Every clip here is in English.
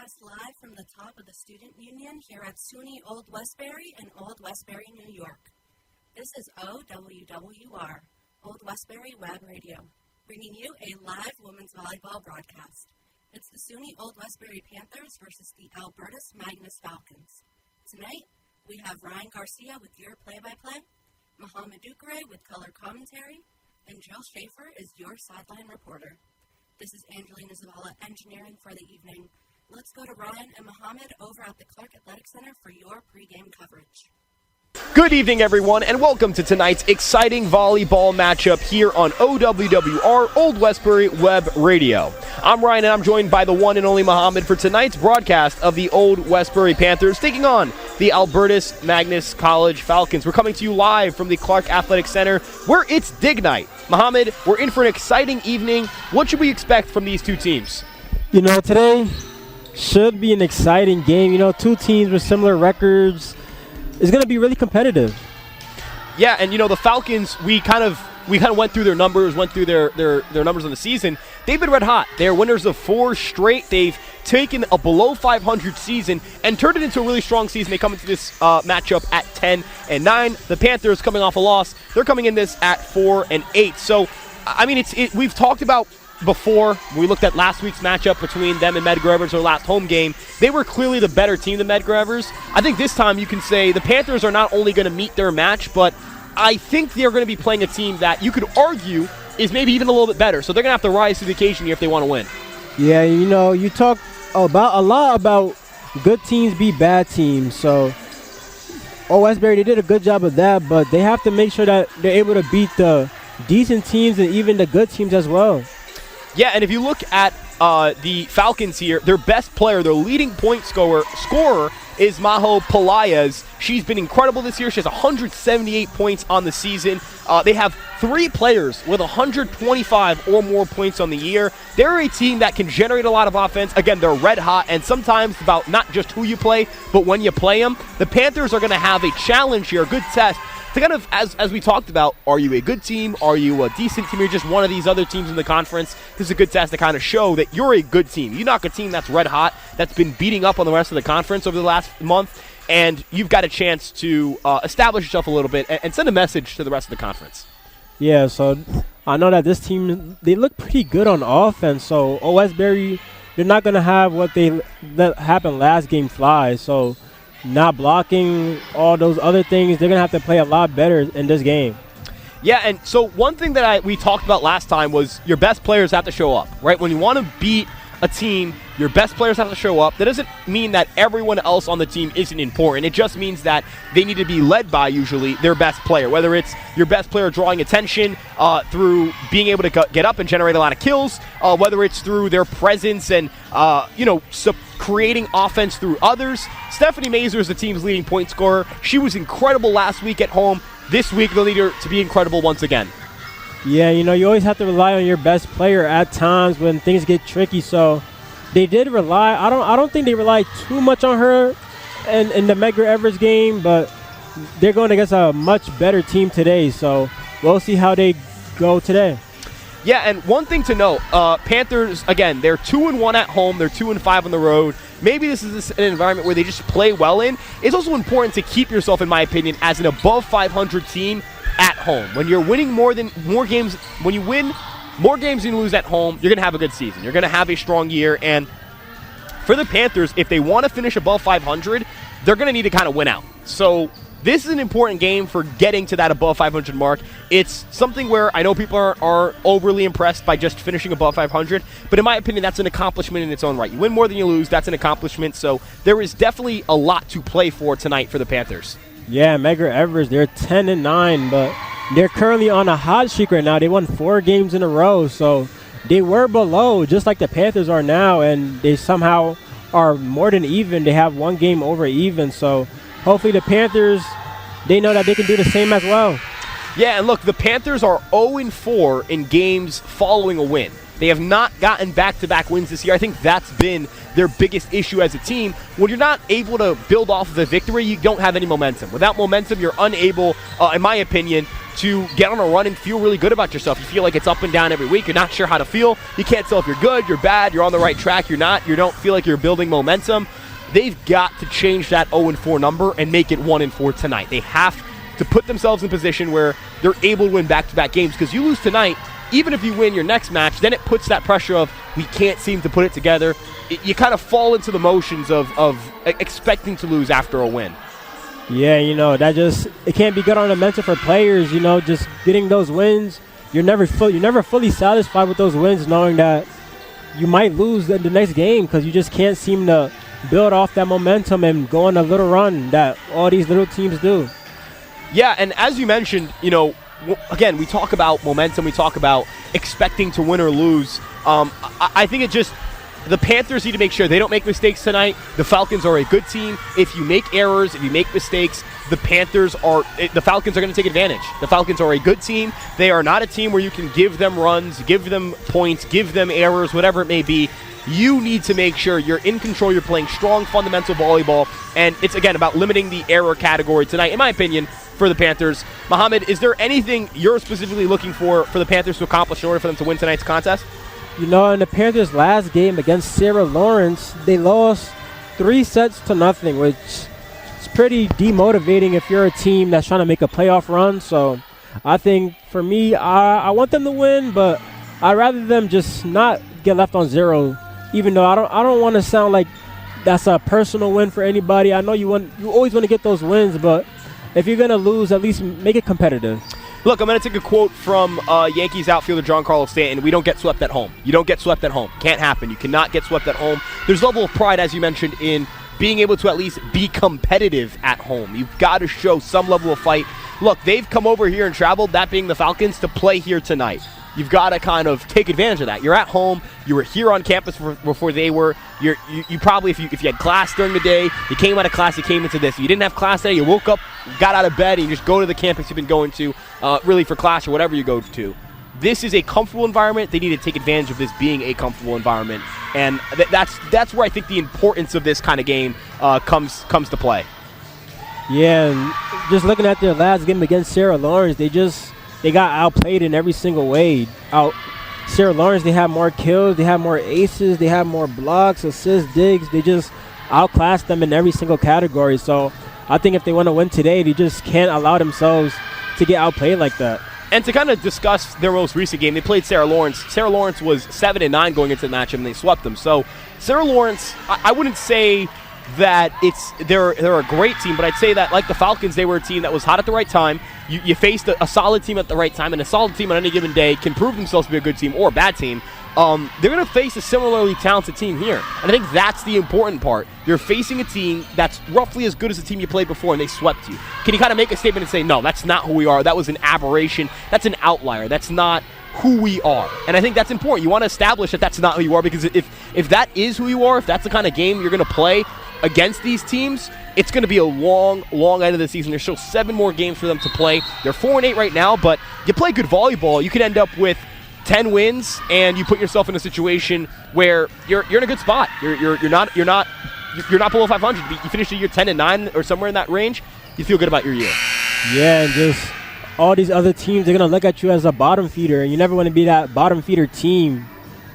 broadcast live from the top of the Student Union here at SUNY Old Westbury in Old Westbury, New York. This is OWWR, Old Westbury Web Radio, bringing you a live women's volleyball broadcast. It's the SUNY Old Westbury Panthers versus the Albertus Magnus Falcons. Tonight, we have Ryan Garcia with your play-by-play, Mohammed Dukre with color commentary, and Jill Schaefer is your sideline reporter. This is Angelina Zavala engineering for the evening. Let's go to Ryan and Mohammed over at the Clark Athletic Center for your pregame coverage. Good evening, everyone, and welcome to tonight's exciting volleyball matchup here on OWWR, Old Westbury Web Radio. I'm Ryan, and I'm joined by the one and only Mohammed for tonight's broadcast of the Old Westbury Panthers taking on the Albertus Magnus College Falcons. We're coming to you live from the Clark Athletic Center, where it's dig night. Mohammed, we're in for an exciting evening. What should we expect from these two teams? Today should be an exciting game. Two teams with similar records. It's going to be really competitive. Yeah, and the Falcons, we kind of went through their numbers, went through their numbers on the season. They've been red hot. They're winners of 4 straight. They've taken a below 500 season and turned it into a really strong season. They come into this matchup at 10-9. The Panthers, coming off a loss, they're coming in this at 4-8. So, we've talked about before, when we looked at last week's matchup between them and Medgar Evers, their last home game, they were clearly the better team than Medgar Evers. I think this time you can say the Panthers are not only going to meet their match, but I think they're going to be playing a team that you could argue is maybe even a little bit better. So they're going to have to rise to the occasion here if they want to win. Yeah, you talk a lot about good teams beat bad teams. So, Westbury, they did a good job of that, but they have to make sure that they're able to beat the decent teams and even the good teams as well. Yeah, and if you look at the Falcons here, their best player, their leading point scorer is Maho Pelayas. She's been incredible this year. She has 178 points on the season. They have 3 players with 125 or more points on the year. They're a team that can generate a lot of offense. Again, they're red hot, and sometimes it's about not just who you play, but when you play them. The Panthers are going to have a challenge here, a good test, to kind of, as we talked about, are you a good team? Are you a decent team? You're just one of these other teams in the conference. This is a good test to kind of show that you're a good team. You knock a team that's red hot, that's been beating up on the rest of the conference over the last month, and you've got a chance to establish yourself a little bit and send a message to the rest of the conference. Yeah, so I know that this team, they look pretty good on offense. So Westbury, they're not going to have what that happened last game fly. So not blocking, all those other things, they're going to have to play a lot better in this game. Yeah, and so one thing that we talked about last time was your best players have to show up, right? When you want to beat a team, your best players have to show up. That doesn't mean that everyone else on the team isn't important. It just means that they need to be led by, usually, their best player, whether it's your best player drawing attention through being able to get up and generate a lot of kills, whether it's through their presence and, creating offense through others. Stephanie Mazur is the team's leading point scorer. She was incredible last week at home. This week, they'll need her to be incredible once again. Yeah, you always have to rely on your best player at times when things get tricky. So they did rely. I don't think they relied too much on her in the Medgar Evers game, but they're going against a much better team today. So we'll see how they go today. Yeah, and one thing to note, Panthers, again, they're 2-1 at home. They're 2-5 on the road. Maybe this is an environment where they just play well in. It's also important to keep yourself, in my opinion, as an above 500 team at home. When you're winning when you win more games than you lose at home, you're going to have a good season. You're going to have a strong year. And for the Panthers, if they want to finish above 500, they're going to need to kind of win out. So this is an important game for getting to that above 500 mark. It's something where I know people are overly impressed by just finishing above 500, but in my opinion, that's an accomplishment in its own right. You win more than you lose, that's an accomplishment. So there is definitely a lot to play for tonight for the Panthers. Yeah, Medgar Evers, they're 10-9, but they're currently on a hot streak right now. They won 4 games in a row, so they were below, just like the Panthers are now, and they somehow are more than even. They have 1 game over even, so hopefully the Panthers, they know that they can do the same as well. Yeah, and look, the Panthers are 0-4 in games following a win. They have not gotten back-to-back wins this year. I think that's been their biggest issue as a team. When you're not able to build off of a victory, you don't have any momentum. Without momentum, you're unable, in my opinion, to get on a run and feel really good about yourself. You feel like it's up and down every week. You're not sure how to feel. You can't tell if you're good, you're bad, you're on the right track, you're not. You don't feel like you're building momentum. They've got to change that 0-4 number and make it 1-4 tonight. They have to put themselves in a position where they're able to win back-to-back games, because you lose tonight, even if you win your next match, then it puts that pressure of we can't seem to put it together. You kind of fall into the motions of expecting to lose after a win. Yeah, it can't be good on the mental for players, just getting those wins. You're never fully satisfied with those wins, knowing that you might lose the next game because you just can't seem to build off that momentum and go on a little run that all these little teams do. Yeah, and as you mentioned, again, we talk about momentum, we talk about expecting to win or lose. I think the Panthers need to make sure they don't make mistakes tonight. The Falcons are a good team. If you make errors, if you make mistakes, the Falcons are going to take advantage. The Falcons are a good team. They are not a team where you can give them runs, give them points, give them errors, whatever it may be. You need to make sure you're in control, you're playing strong, fundamental volleyball, and it's, again, about limiting the error category tonight, in my opinion, for the Panthers. Mohammed, is there anything you're specifically looking for the Panthers to accomplish in order for them to win tonight's contest? In the Panthers' last game against Sarah Lawrence, they lost 3-0, which is pretty demotivating if you're a team that's trying to make a playoff run. So I think, for me, I want them to win, but I'd rather them just not get left on 0, even though I don't want to sound like that's a personal win for anybody. I know you always want to get those wins, but if you're going to lose, at least make it competitive. Look, I'm going to take a quote from Yankees outfielder Giancarlo Stanton. We don't get swept at home. You don't get swept at home. Can't happen. You cannot get swept at home. There's a level of pride, as you mentioned, in being able to at least be competitive at home. You've got to show some level of fight. Look, they've come over here and traveled, that being the Falcons, to play here tonight. You've got to kind of take advantage of that. You're at home. You were here on campus before they were. You probably, if you had class during the day, you came out of class, you came into this. If you didn't have class today, you woke up, got out of bed, and you just go to the campus you've been going to, really for class or whatever you go to. This is a comfortable environment. They need to take advantage of this being a comfortable environment, and that's where I think the importance of this kind of game comes to play. Yeah, and just looking at their last game against Sarah Lawrence, they got outplayed in every single way. Sarah Lawrence, they had more kills, they had more aces, they had more blocks, assists, digs. They just outclassed them in every single category. So I think if they want to win today, they just can't allow themselves to get outplayed like that. And to kind of discuss their most recent game, they played Sarah Lawrence. Sarah Lawrence was 7-9 going into the matchup, and they swept them. So Sarah Lawrence, I wouldn't say that they're a great team, but I'd say that, like the Falcons, they were a team that was hot at the right time. You faced a solid team at the right time, and a solid team on any given day can prove themselves to be a good team or a bad team. They're going to face a similarly talented team here, and I think that's the important part. You're facing a team that's roughly as good as the team you played before, and they swept you. Can you kind of make a statement and say, no, that's not who we are. That was an aberration. That's an outlier. That's not who we are. And I think that's important. You want to establish that that's not who you are, because if that is who you are, if that's the kind of game you're going to play against these teams, it's going to be a long, long end of the season. There's still 7 more games for them to play. They're 4-8 right now, but you play good volleyball, you could end up with 10 wins, and you put yourself in a situation where you're in a good spot. You're not below 500. You finish the year 10-9 or somewhere in that range. You feel good about your year. Yeah, and just all these other teams, they're going to look at you as a bottom feeder, and you never want to be that bottom feeder team.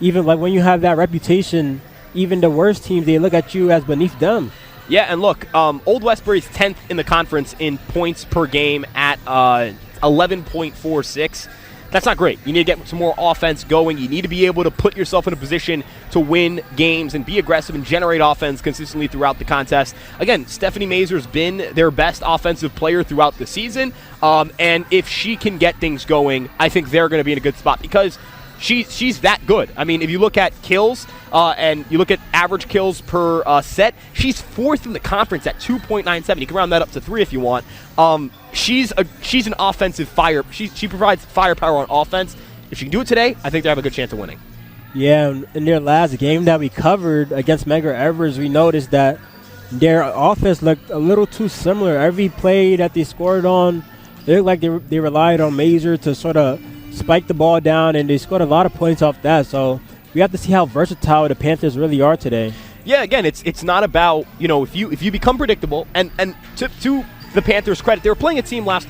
Even like when you have that reputation, even the worst teams, they look at you as beneath them. Yeah, and look, Old Westbury's 10th in the conference in points per game at 11.46. That's not great. You need to get some more offense going. You need to be able to put yourself in a position to win games and be aggressive and generate offense consistently throughout the contest. Again, Stephanie Mazur's been their best offensive player throughout the season, and if she can get things going, I think they're going to be in a good spot because she's that good. I mean, if you look at kills and you look at average kills per set, she's 4th in the conference at 2.97. You can round that up to 3 if you want. She's an offensive fire. She provides firepower on offense. If she can do it today, I think they have a good chance of winning. Yeah, in their last game that we covered against Medgar Evers, we noticed that their offense looked a little too similar. Every play that they scored on, it looked like they relied on Mazur to sort of spike the ball down, and they scored a lot of points off that. So we have to see how versatile the Panthers really are today. Yeah, again, it's not about, if you become predictable, and to the Panthers credit. They were playing a team last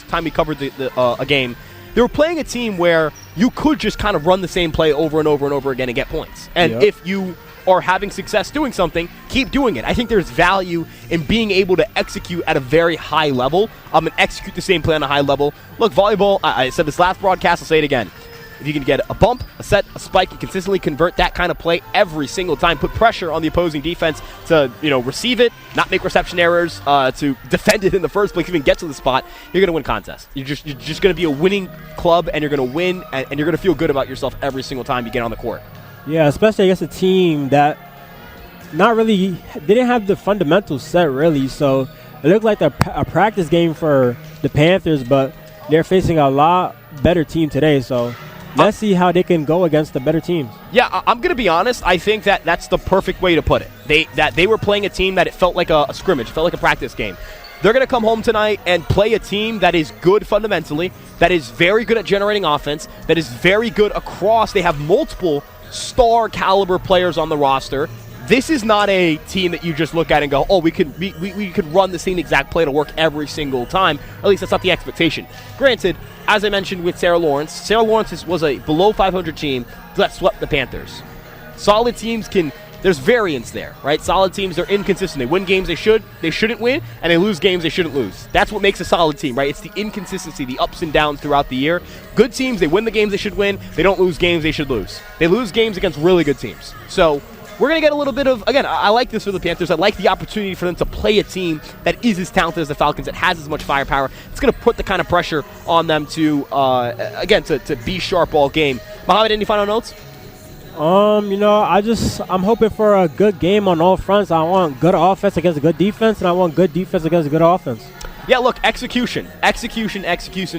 time we covered a game. They were playing a team where you could just kind of run the same play over and over and over again and get points. And if you are having success doing something, keep doing it. I think there's value in being able to execute at a very high level and execute the same play on a high level. Look, volleyball, I said this last broadcast, I'll say it again. If you can get a bump, a set, a spike, and consistently convert that kind of play every single time, put pressure on the opposing defense to, receive it, not make reception errors, to defend it in the first place, even get to the spot, you're going to win contests. You're just going to be a winning club, and you're going to win, and you're going to feel good about yourself every single time you get on the court. Yeah, especially against a team that they didn't have the fundamentals set, really, so it looked like a practice game for the Panthers, but they're facing a lot better team today, so let's see how they can go against the better teams. Yeah, I'm going to be honest. I think that's the perfect way to put it. They were playing a team that it felt like a scrimmage, felt like a practice game. They're going to come home tonight and play a team that is good fundamentally, that is very good at generating offense, that is very good across. They have multiple star caliber players on the roster. This is not a team that you just look at and go, oh, we could run the same exact play to work every single time. At least that's not the expectation. Granted, as I mentioned with Sarah Lawrence was a below 500 team that swept the Panthers. Solid teams there's variance there, right? Solid teams are inconsistent. They win games they shouldn't win, and they lose games they shouldn't lose. That's what makes a solid team, right? It's the inconsistency, the ups and downs throughout the year. Good teams, they win the games they should win. They don't lose games they should lose. They lose games against really good teams. So we're going to get a little bit of, again, I like this for the Panthers. I like the opportunity for them to play a team that is as talented as the Falcons, that has as much firepower. It's going to put the kind of pressure on them to be sharp all game. Mohammed, any final notes? I'm hoping for a good game on all fronts. I want good offense against a good defense, and I want good defense against a good offense. Yeah, look, execution. If you can execute,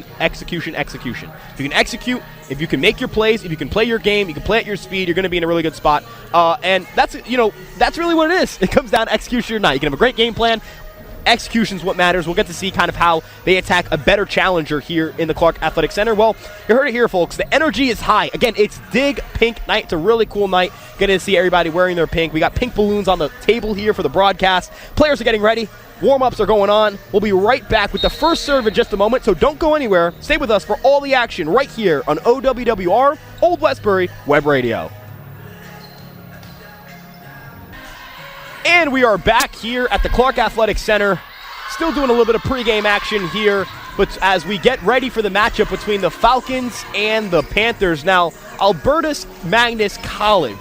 if you can make your plays, if you can play your game, you can play at your speed, you're going to be in a really good spot. And that's really what it is. It comes down to execution or not. You can have a great game plan. Execution's what matters. We'll get to see kind of how they attack a better challenger here in the Clark Athletic Center. Well, you heard it here, folks. The energy is high. Again, it's Dig Pink Night. It's a really cool night. Getting to see everybody wearing their pink. We got pink balloons on the table here for the broadcast. Players are getting ready. Warm-ups are going on. We'll be right back with the first serve in just a moment, so don't go anywhere. Stay with us for all the action right here on OWWR, Old Westbury Web Radio. And we are back here at the Clark Athletic Center. Still doing a little bit of pregame action here, but as we get ready for the matchup between the Falcons and the Panthers. Now, Albertus Magnus College.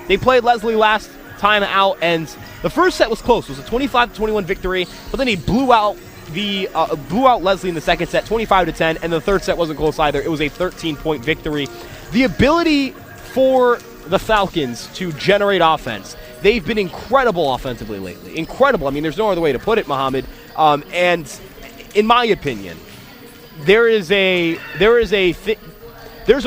They played Leslie last time out, and the first set was close. It was a 25-21 victory, but then he blew out Leslie in the second set, 25-10, and the third set wasn't close either. It was a 13-point victory. The ability for the Falcons to generate offense, they've been incredible offensively lately. Incredible. I mean, there's no other way to put it, Mohammed. And in my opinion, there's a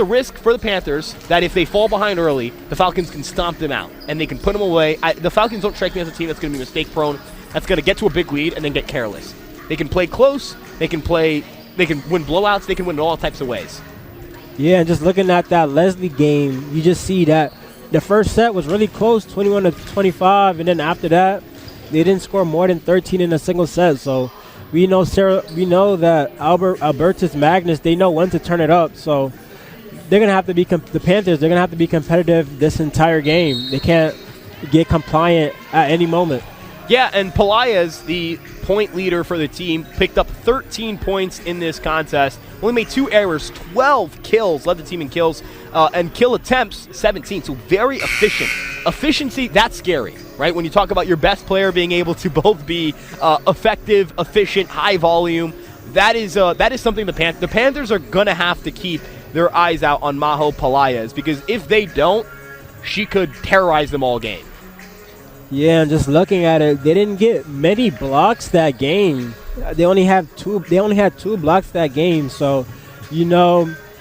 risk for the Panthers that if they fall behind early, the Falcons can stomp them out and they can put them away. The Falcons don't strike me as a team that's going to be mistake-prone, that's going to get to a big lead and then get careless. They can play close. They can win blowouts. They can win in all types of ways. Yeah, and just looking at that Leslie game, you just see that the first set was really close, 21-25, and then after that, they didn't score more than 13 in a single set. So we know that Albertus Magnus, they know when to turn it up. So they're gonna have to be the Panthers. They're gonna have to be competitive this entire game. They can't get compliant at any moment. Yeah, and Pelaez, the point leader for the team, picked up 13 points in this contest. Only made 2 errors, 12 kills, led the team in kills, and kill attempts, 17. So very efficient. Efficiency, that's scary, right? When you talk about your best player being able to both be effective, efficient, high volume, that is something the Panthers are going to have to keep their eyes out on Maho Pelaez, because if they don't, she could terrorize them all game. Yeah, and just looking at it, they didn't get many blocks that game. They only had 2 blocks that game. So,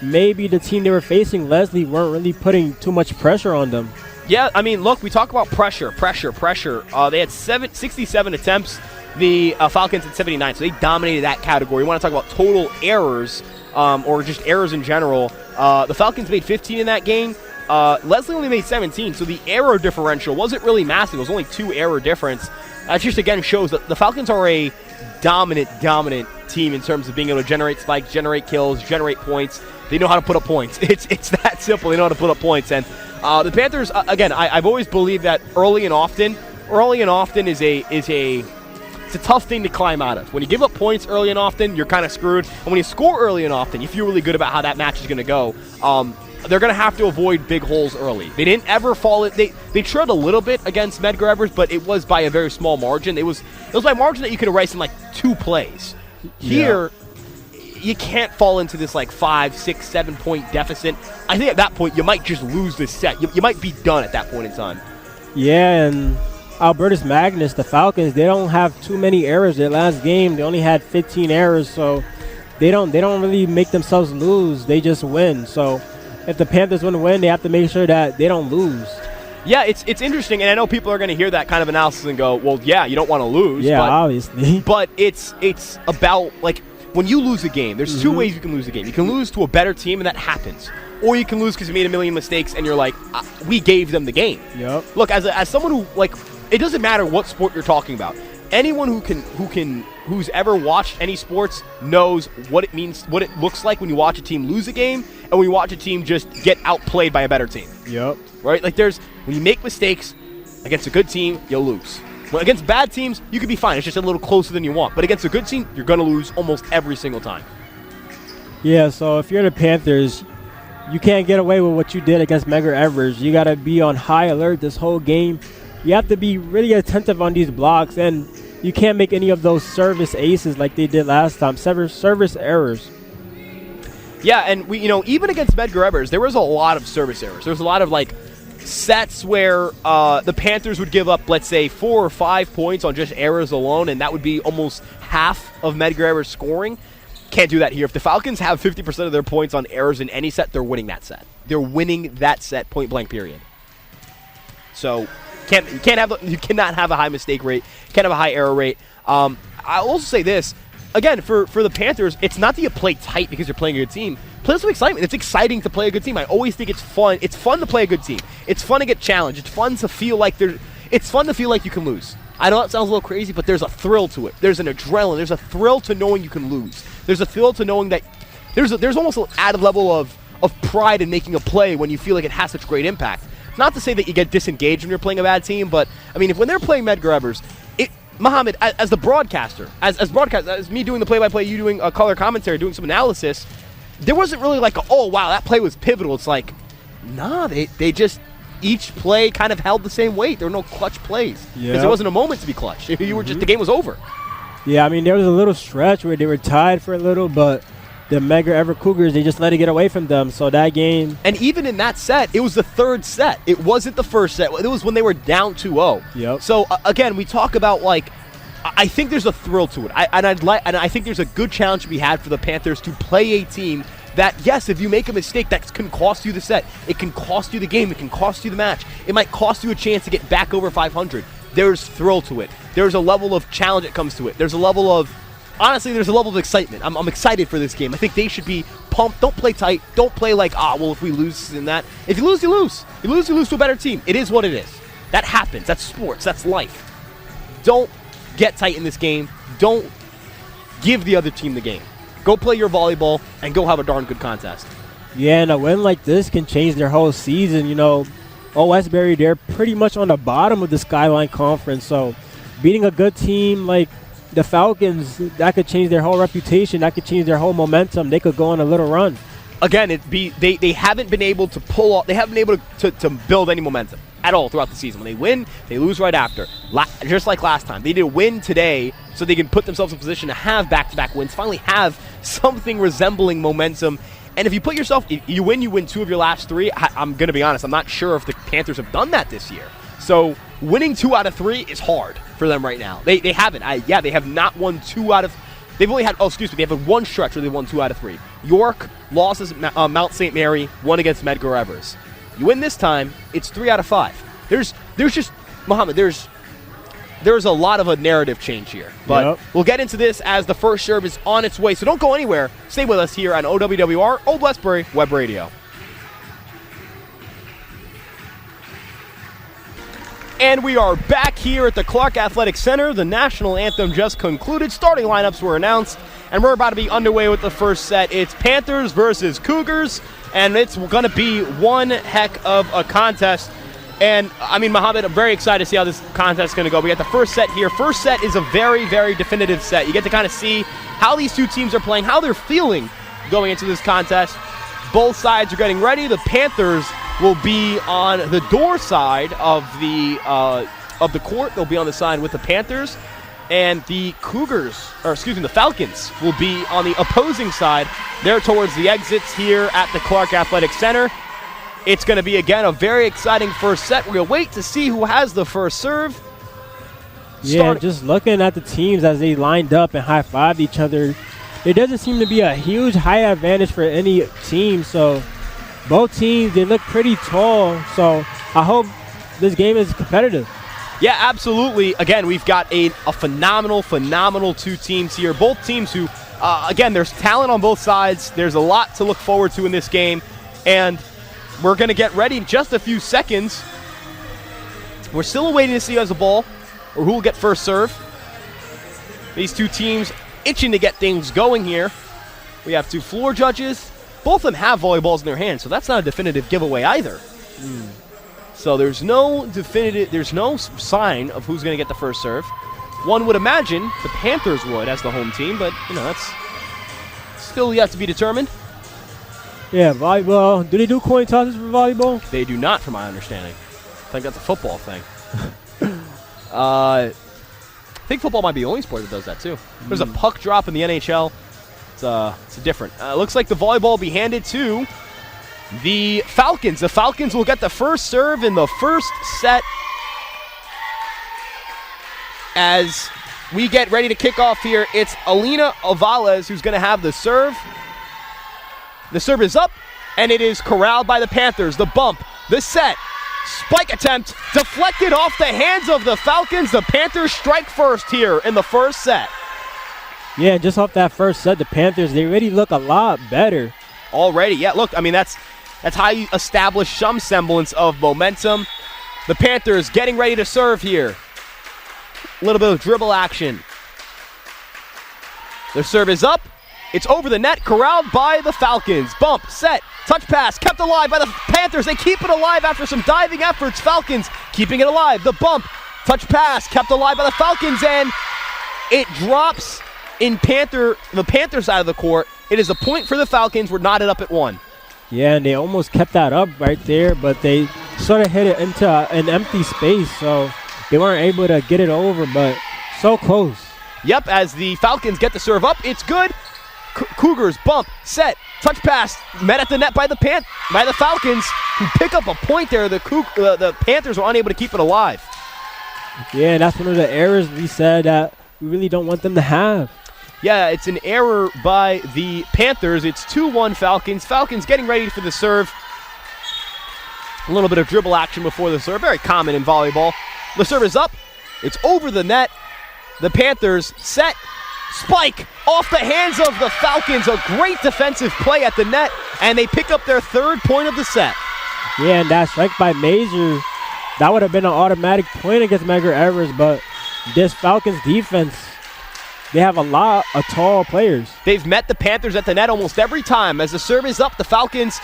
maybe the team they were facing, Leslie, weren't really putting too much pressure on them. Yeah, I mean, look, we talk about pressure. They had 67 attempts. The Falcons had 79, so they dominated that category. We want to talk about total errors or just errors in general. The Falcons made 15 in that game. Leslie only made 17, so the error differential wasn't really massive. It was only 2 error difference. That just, again, shows that the Falcons are a dominant team in terms of being able to generate spikes, generate kills, generate points. They know how to put up points. It's that simple. They know how to put up points. And the Panthers, again, I've always believed that early and often is a tough thing to climb out of. When you give up points early and often, you're kind of screwed. And when you score early and often, you feel really good about how that match is going to go. They're going to have to avoid big holes early. They didn't ever fall. They trailed a little bit against Medgar Evers, but it was by a very small margin. It was by margin that you could erase in like 2 plays. Here, you can't fall into this like 5, 6, 7 point deficit. I think at that point you might just lose this set. You might be done at that point in time. Yeah, and Albertus Magnus, the Falcons, they don't have too many errors. Their last game, they only had 15 errors, so they don't really make themselves lose. They just win. So if the Panthers want to win, they have to make sure that they don't lose. Yeah, it's interesting, and I know people are going to hear that kind of analysis and go, well, yeah, you don't want to lose. Yeah, obviously. But it's about, like, when you lose a game, there's 2 ways you can lose a game. You can lose to a better team, and that happens. Or you can lose because you made a million mistakes, and you're like, we gave them the game. Yep. Look, as someone who, like, it doesn't matter what sport you're talking about. Anyone who's ever watched any sports knows what it means, what it looks like when you watch a team lose a game and when you watch a team just get outplayed by a better team. Yep. Right? Like when you make mistakes against a good team, you'll lose. When against bad teams, you could be fine. It's just a little closer than you want. But against a good team, you're going to lose almost every single time. Yeah, so if you're the Panthers, you can't get away with what you did against Medgar Evers. You got to be on high alert this whole game. You have to be really attentive on these blocks, and you can't make any of those service aces like they did last time. Service errors. Yeah, and even against Medgar Evers, there was a lot of service errors. There was a lot of like sets where the Panthers would give up, let's say, 4 or 5 points on just errors alone, and that would be almost half of Medgar Evers' scoring. Can't do that here. If the Falcons have 50% of their points on errors in any set, they're winning that set. They're winning that set, point blank, period. So you cannot have a high mistake rate. Can't have a high error rate. I'll also say this. Again, for the Panthers, it's not that you play tight because you're playing a good team. Play with some excitement. It's exciting to play a good team. I always think it's fun. It's fun to play a good team. It's fun to get challenged. It's fun to feel like you can lose. I know that sounds a little crazy, but there's a thrill to it. There's an adrenaline. There's a thrill to knowing you can lose. There's a thrill to knowing that there's almost an added level of pride in making a play when you feel like it has such great impact. Not to say that you get disengaged when you're playing a bad team, but I mean, when they're playing Medgar Evers, Mohammed, as the broadcaster, as me doing the play-by-play, you doing a color commentary, doing some analysis, there wasn't really like, oh wow, that play was pivotal. It's like, nah, they just each play kind of held the same weight. There were no clutch plays because there wasn't a moment to be clutch. You were just the game was over. Yeah, I mean, there was a little stretch where they were tied for a little, but the Medgar Evers Cougars, they just let it get away from them. So that game, and even in that set, it was the third set. It wasn't the first set. It was when they were down 2-0. Yep. So again, we talk about like, I think there's a thrill to it. I think there's a good challenge to be had for the Panthers to play a team that, yes, if you make a mistake, that can cost you the set. It can cost you the game. It can cost you the match. It might cost you a chance to get back over 500. There's thrill to it. There's a level of challenge that comes to it. There's a level of excitement. I'm excited for this game. I think they should be pumped. Don't play tight. Don't play like, if we lose in that. If you lose, you lose. You lose to a better team. It is what it is. That happens. That's sports. That's life. Don't get tight in this game. Don't give the other team the game. Go play your volleyball and go have a darn good contest. Yeah, and a win like this can change their whole season. OWWR, they're pretty much on the bottom of the Skyline Conference, so beating a good team like the Falcons, that could change their whole reputation. That could change their whole momentum. They could go on a little run. Again, they haven't been able to pull off. They haven't been able to build any momentum at all throughout the season. When they win, they lose right after. Just like last time, they need to win today so they can put themselves in position to have back-to-back wins. Finally, have something resembling momentum. And if you win 2 of your last 3. I'm going to be honest. I'm not sure if the Panthers have done that this year. So winning 2 out of 3 is hard for them right now. They haven't. They have not won 2 out of. They've only had. They have one stretch where they won 2 out of 3. York losses at Mount St. Mary, 1 against Medgar Evers. You win this time, it's 3 out of 5. There's just Mohammed. There's a lot of a narrative change here, but We'll get into this as the first serve is on its way. So don't go anywhere. Stay with us here on OWWR, Old Westbury Web Radio. And we are back here at the Clark Athletic Center. The national anthem just concluded. Starting lineups were announced, and we're about to be underway with the first set. It's Panthers versus Cougars, and it's going to be one heck of a contest. And, I mean, Mohammed, I'm very excited to see how this contest is going to go. We got the first set here. First set is a very, very definitive set. You get to kind of see how these two teams are playing, how they're feeling going into this contest. Both sides are getting ready. The Panthers will be on the door side of the court. They'll be on the side with the Panthers. And the Falcons will be on the opposing side. They're towards the exits here at the Clark Athletic Center. It's going to be, again, a very exciting first set. We're going to wait to see who has the first serve. Yeah, just looking at the teams as they lined up and high-fived each other, there doesn't seem to be a huge high advantage for any team. So both teams, they look pretty tall. So I hope this game is competitive. Yeah, absolutely. Again, we've got a phenomenal two teams here. Both teams who, again, there's talent on both sides. There's a lot to look forward to in this game. And we're going to get ready in just a few seconds. We're still waiting to see who has the ball or who will get first serve. These two teams itching to get things going here. We have two floor judges. Both of them have volleyballs in their hands, so that's not a definitive giveaway either. So there's no sign of who's going to get the first serve. One would imagine the Panthers would as the home team, but that's still yet to be determined. Yeah, volleyball. Do they do coin tosses for volleyball? They do not, from my understanding. I think that's a football thing. I think football might be the only sport that does that, too. There's a puck drop in the NHL. It's different. Looks like the volleyball will be handed to the Falcons. The Falcons will get the first serve in the first set as we get ready to kick off here. It's Alina Avales who's going to have the serve. The serve is up, and it is corralled by the Panthers. The bump, the set, spike attempt, deflected off the hands of the Falcons. The Panthers strike first here in the first set. Yeah, just off that first set, the Panthers, they already look a lot better. Already, yeah, look, I mean, that's how you establish some semblance of momentum. The Panthers getting ready to serve here. A little bit of dribble action. Their serve is up. It's over the net, corralled by the Falcons. Bump, set, touch pass, kept alive by the Panthers. They keep it alive after some diving efforts. Falcons keeping it alive. The bump, touch pass, kept alive by the Falcons, and it drops in the Panther side of the court. It is a point for the Falcons. We're knotted up at 1. Yeah, and they almost kept that up right there, but they sort of hit it into an empty space, so they weren't able to get it over, but so close. Yep, as the Falcons get the serve up, it's good. Cougars bump, set, touch pass, met at the net by the Falcons, who pick up a point there. The Panthers were unable to keep it alive. Yeah, and that's one of the errors we said that we really don't want them to have. Yeah, it's an error by the Panthers. It's 2-1 Falcons. Falcons getting ready for the serve. A little bit of dribble action before the serve. Very common in volleyball. The serve is up. It's over the net. The Panthers set. Spike off the hands of the Falcons. A great defensive play at the net, and they pick up their third point of the set. Yeah, and that strike by Mazur, that would have been an automatic point against Medgar Evers, but this Falcons defense, they have a lot of tall players. They've met the Panthers at the net almost every time. As the serve is up, the Falcons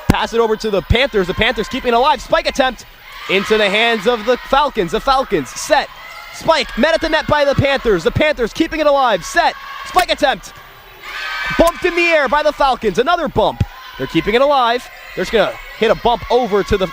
pass it over to the Panthers. The Panthers keeping it alive. Spike attempt into the hands of the Falcons. The Falcons set. Spike met at the net by the Panthers. The Panthers keeping it alive. Set. Spike attempt. Bumped in the air by the Falcons. Another bump. They're keeping it alive. They're just going to hit a bump over to the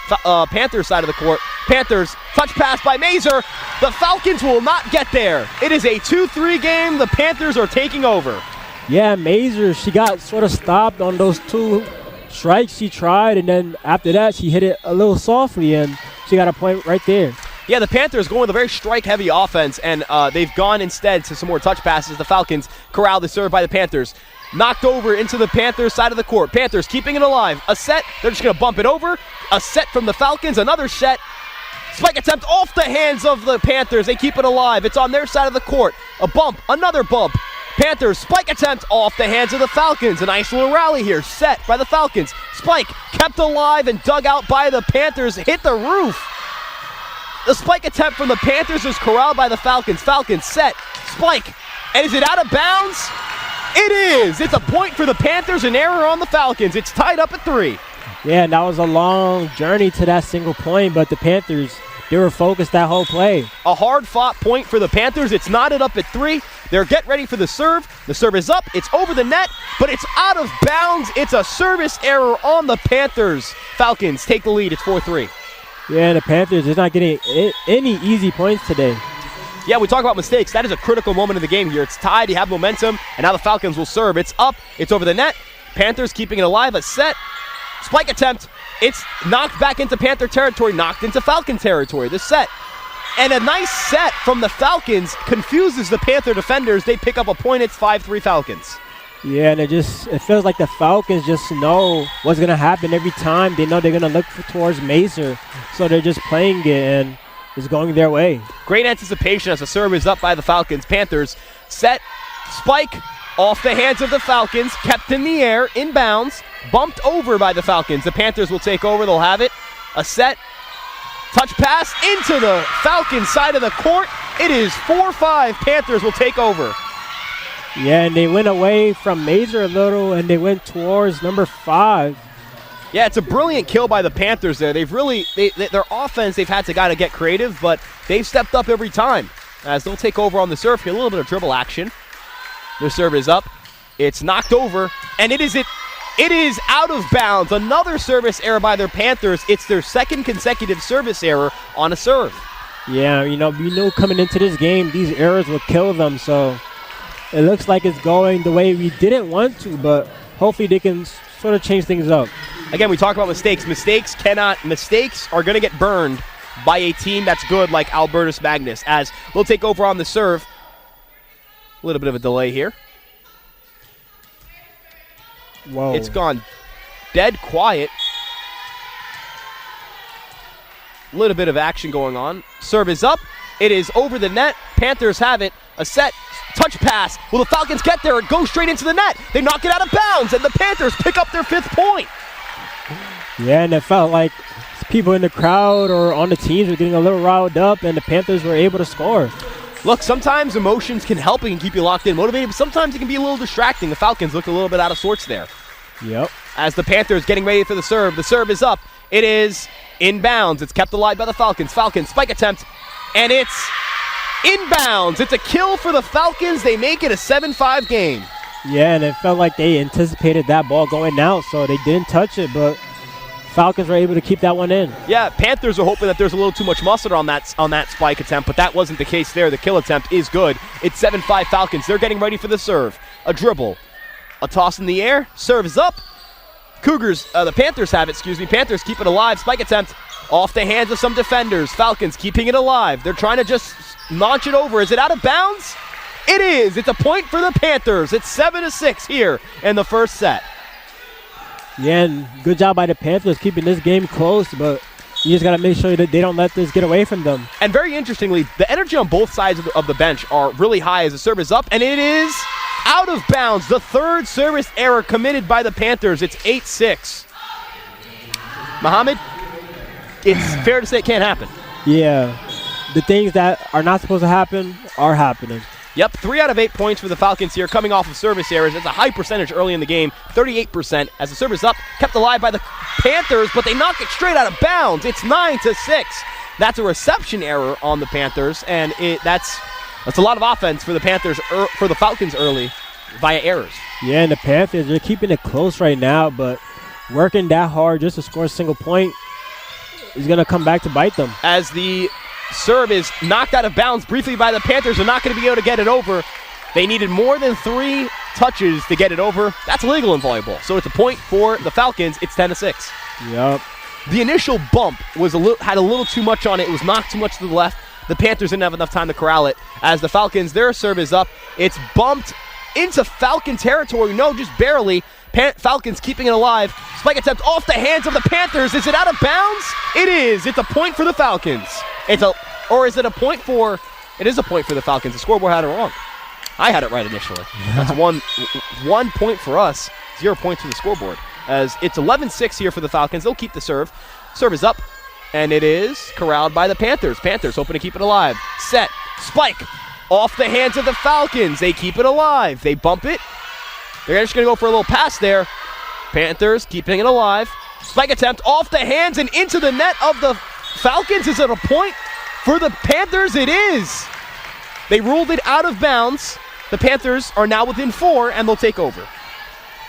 Panthers side of the court. Panthers, touch pass by Mazur. The Falcons will not get there. It is a 2-3 game. The Panthers are taking over. Yeah, Mazur, she got sort of stopped on those two strikes she tried, and then after that, she hit it a little softly, and she got a point right there. Yeah, the Panthers going with a very strike-heavy offense, and they've gone instead to some more touch passes. The Falcons corral the serve by the Panthers. Knocked over into the Panthers side of the court. Panthers keeping it alive. A set. They're just going to bump it over. A set from the Falcons. Another set. Spike attempt off the hands of the Panthers. They keep it alive. It's on their side of the court. A bump. Another bump. Panthers spike attempt off the hands of the Falcons. A nice little rally here. Set by the Falcons. Spike kept alive and dug out by the Panthers. Hit the roof. The spike attempt from the Panthers is corralled by the Falcons. Falcons set, spike, and is it out of bounds? It is. It's a point for the Panthers, an error on the Falcons. It's tied up at 3. Yeah, and that was a long journey to that single point, but the Panthers, they were focused that whole play. A hard-fought point for the Panthers. It's knotted up at 3. They're get ready for the serve. The serve is up. It's over the net, but it's out of bounds. It's a service error on the Panthers. Falcons take the lead. It's 4-3. Yeah, and the Panthers is not getting any easy points today. Yeah, we talk about mistakes. That is a critical moment of the game here. It's tied. You have momentum, and now the Falcons will serve. It's up. It's over the net. Panthers keeping it alive. A set. Spike attempt. It's knocked back into Panther territory, knocked into Falcon territory. The set. And a nice set from the Falcons confuses the Panther defenders. They pick up a point. It's 5-3 Falcons. Yeah, and it feels like the Falcons just know what's going to happen every time. They know they're going to look towards Mazer, so they're just playing it, and it's going their way. Great anticipation as the serve is up by the Falcons. Panthers set, spike, off the hands of the Falcons, kept in the air, inbounds, bumped over by the Falcons. The Panthers will take over. They'll have it. A set, touch pass into the Falcons side of the court. It is 4-5. Panthers will take over. Yeah, and they went away from Mazer a little, and they went towards number 5. Yeah, it's a brilliant kill by the Panthers there. They've really, their offense, they've had to kind of get creative, but they've stepped up every time as they'll take over on the serve here. A little bit of dribble action. Their serve is up. It's knocked over, and it is out of bounds. Another service error by their Panthers. It's their second consecutive service error on a serve. Yeah, we knew coming into this game, these errors would kill them, so it looks like it's going the way we didn't want to, but hopefully they can sort of change things up. Again, we talk about mistakes. Mistakes are going to get burned by a team that's good like Albertus Magnus, as they'll take over on the serve. A little bit of a delay here. Whoa. It's gone dead quiet. A little bit of action going on. Serve is up. It is over the net. Panthers have it. A set touch pass. Will the Falcons get there? It goes straight into the net. They knock it out of bounds, and the Panthers pick up their 5th point. Yeah, and it felt like people in the crowd or on the teams were getting a little riled up, and the Panthers were able to score. Look, sometimes emotions can help and keep you locked in, motivated, but sometimes it can be a little distracting. The Falcons looked a little bit out of sorts there. Yep. As the Panthers getting ready for the serve is up. It is inbounds. It's kept alive by the Falcons. Falcons spike attempt, and it's inbounds. It's a kill for the Falcons. They make it a 7-5 game. Yeah, and it felt like they anticipated that ball going out, so they didn't touch it, but Falcons were able to keep that one in. Yeah, Panthers are hoping that there's a little too much mustard on that spike attempt, but that wasn't the case there. The kill attempt is good. It's 7-5 Falcons. They're getting ready for the serve. A dribble. A toss in the air. Serve is up. The Panthers have it, Panthers keep it alive. Spike attempt off the hands of some defenders. Falcons keeping it alive. They're trying to just launch it over. Is it out of bounds? It is. It's a point for the Panthers. It's 7-6 here in the first set. Yeah, and good job by the Panthers keeping this game close, but you just got to make sure that they don't let this get away from them. And very interestingly, the energy on both sides of the bench are really high as the serve is up, and it is out of bounds. The 3rd service error committed by the Panthers. It's 8-6. Mohammed, it's fair to say it can't happen. Yeah, the things that are not supposed to happen are happening. Yep, 3 out of 8 points for the Falcons here, coming off of service errors. It's a high percentage early in the game, 38%. As the serve is up, kept alive by the Panthers, but they knock it straight out of bounds. It's 9-6. That's a reception error on the Panthers, and that's a lot of offense for the Panthers, for the Falcons early via errors. Yeah, and the Panthers, they're keeping it close right now, but working that hard just to score a single point is going to come back to bite them. As the serve is knocked out of bounds briefly by the Panthers. They're not going to be able to get it over. They needed more than 3 touches to get it over. That's illegal in volleyball. So it's a point for the Falcons. It's 10-6. Yep. The initial bump had a little too much on it. It was knocked too much to the left. The Panthers didn't have enough time to corral it. As the Falcons, their serve is up. It's bumped into Falcon territory. No, just barely. Falcons keeping it alive. Spike attempt off the hands of the Panthers. Is it out of bounds? It is. It's a point for the Falcons. It is a point for the Falcons. The scoreboard had it wrong. I had it right initially. That's one point for us, 0 points for the scoreboard. As it's 11-6 here for the Falcons. They'll keep the serve. Serve is up. and it is corralled by the Panthers. Panthers hoping to keep it alive. Set, spike, off the hands of the Falcons. They keep it alive. They bump it. They're just going to go for a little pass there. Panthers keeping it alive. Spike attempt off the hands and into the net of the Falcons. Is it a point for the Panthers? It is. They ruled it out of bounds. The Panthers are now within 4, and they'll take over.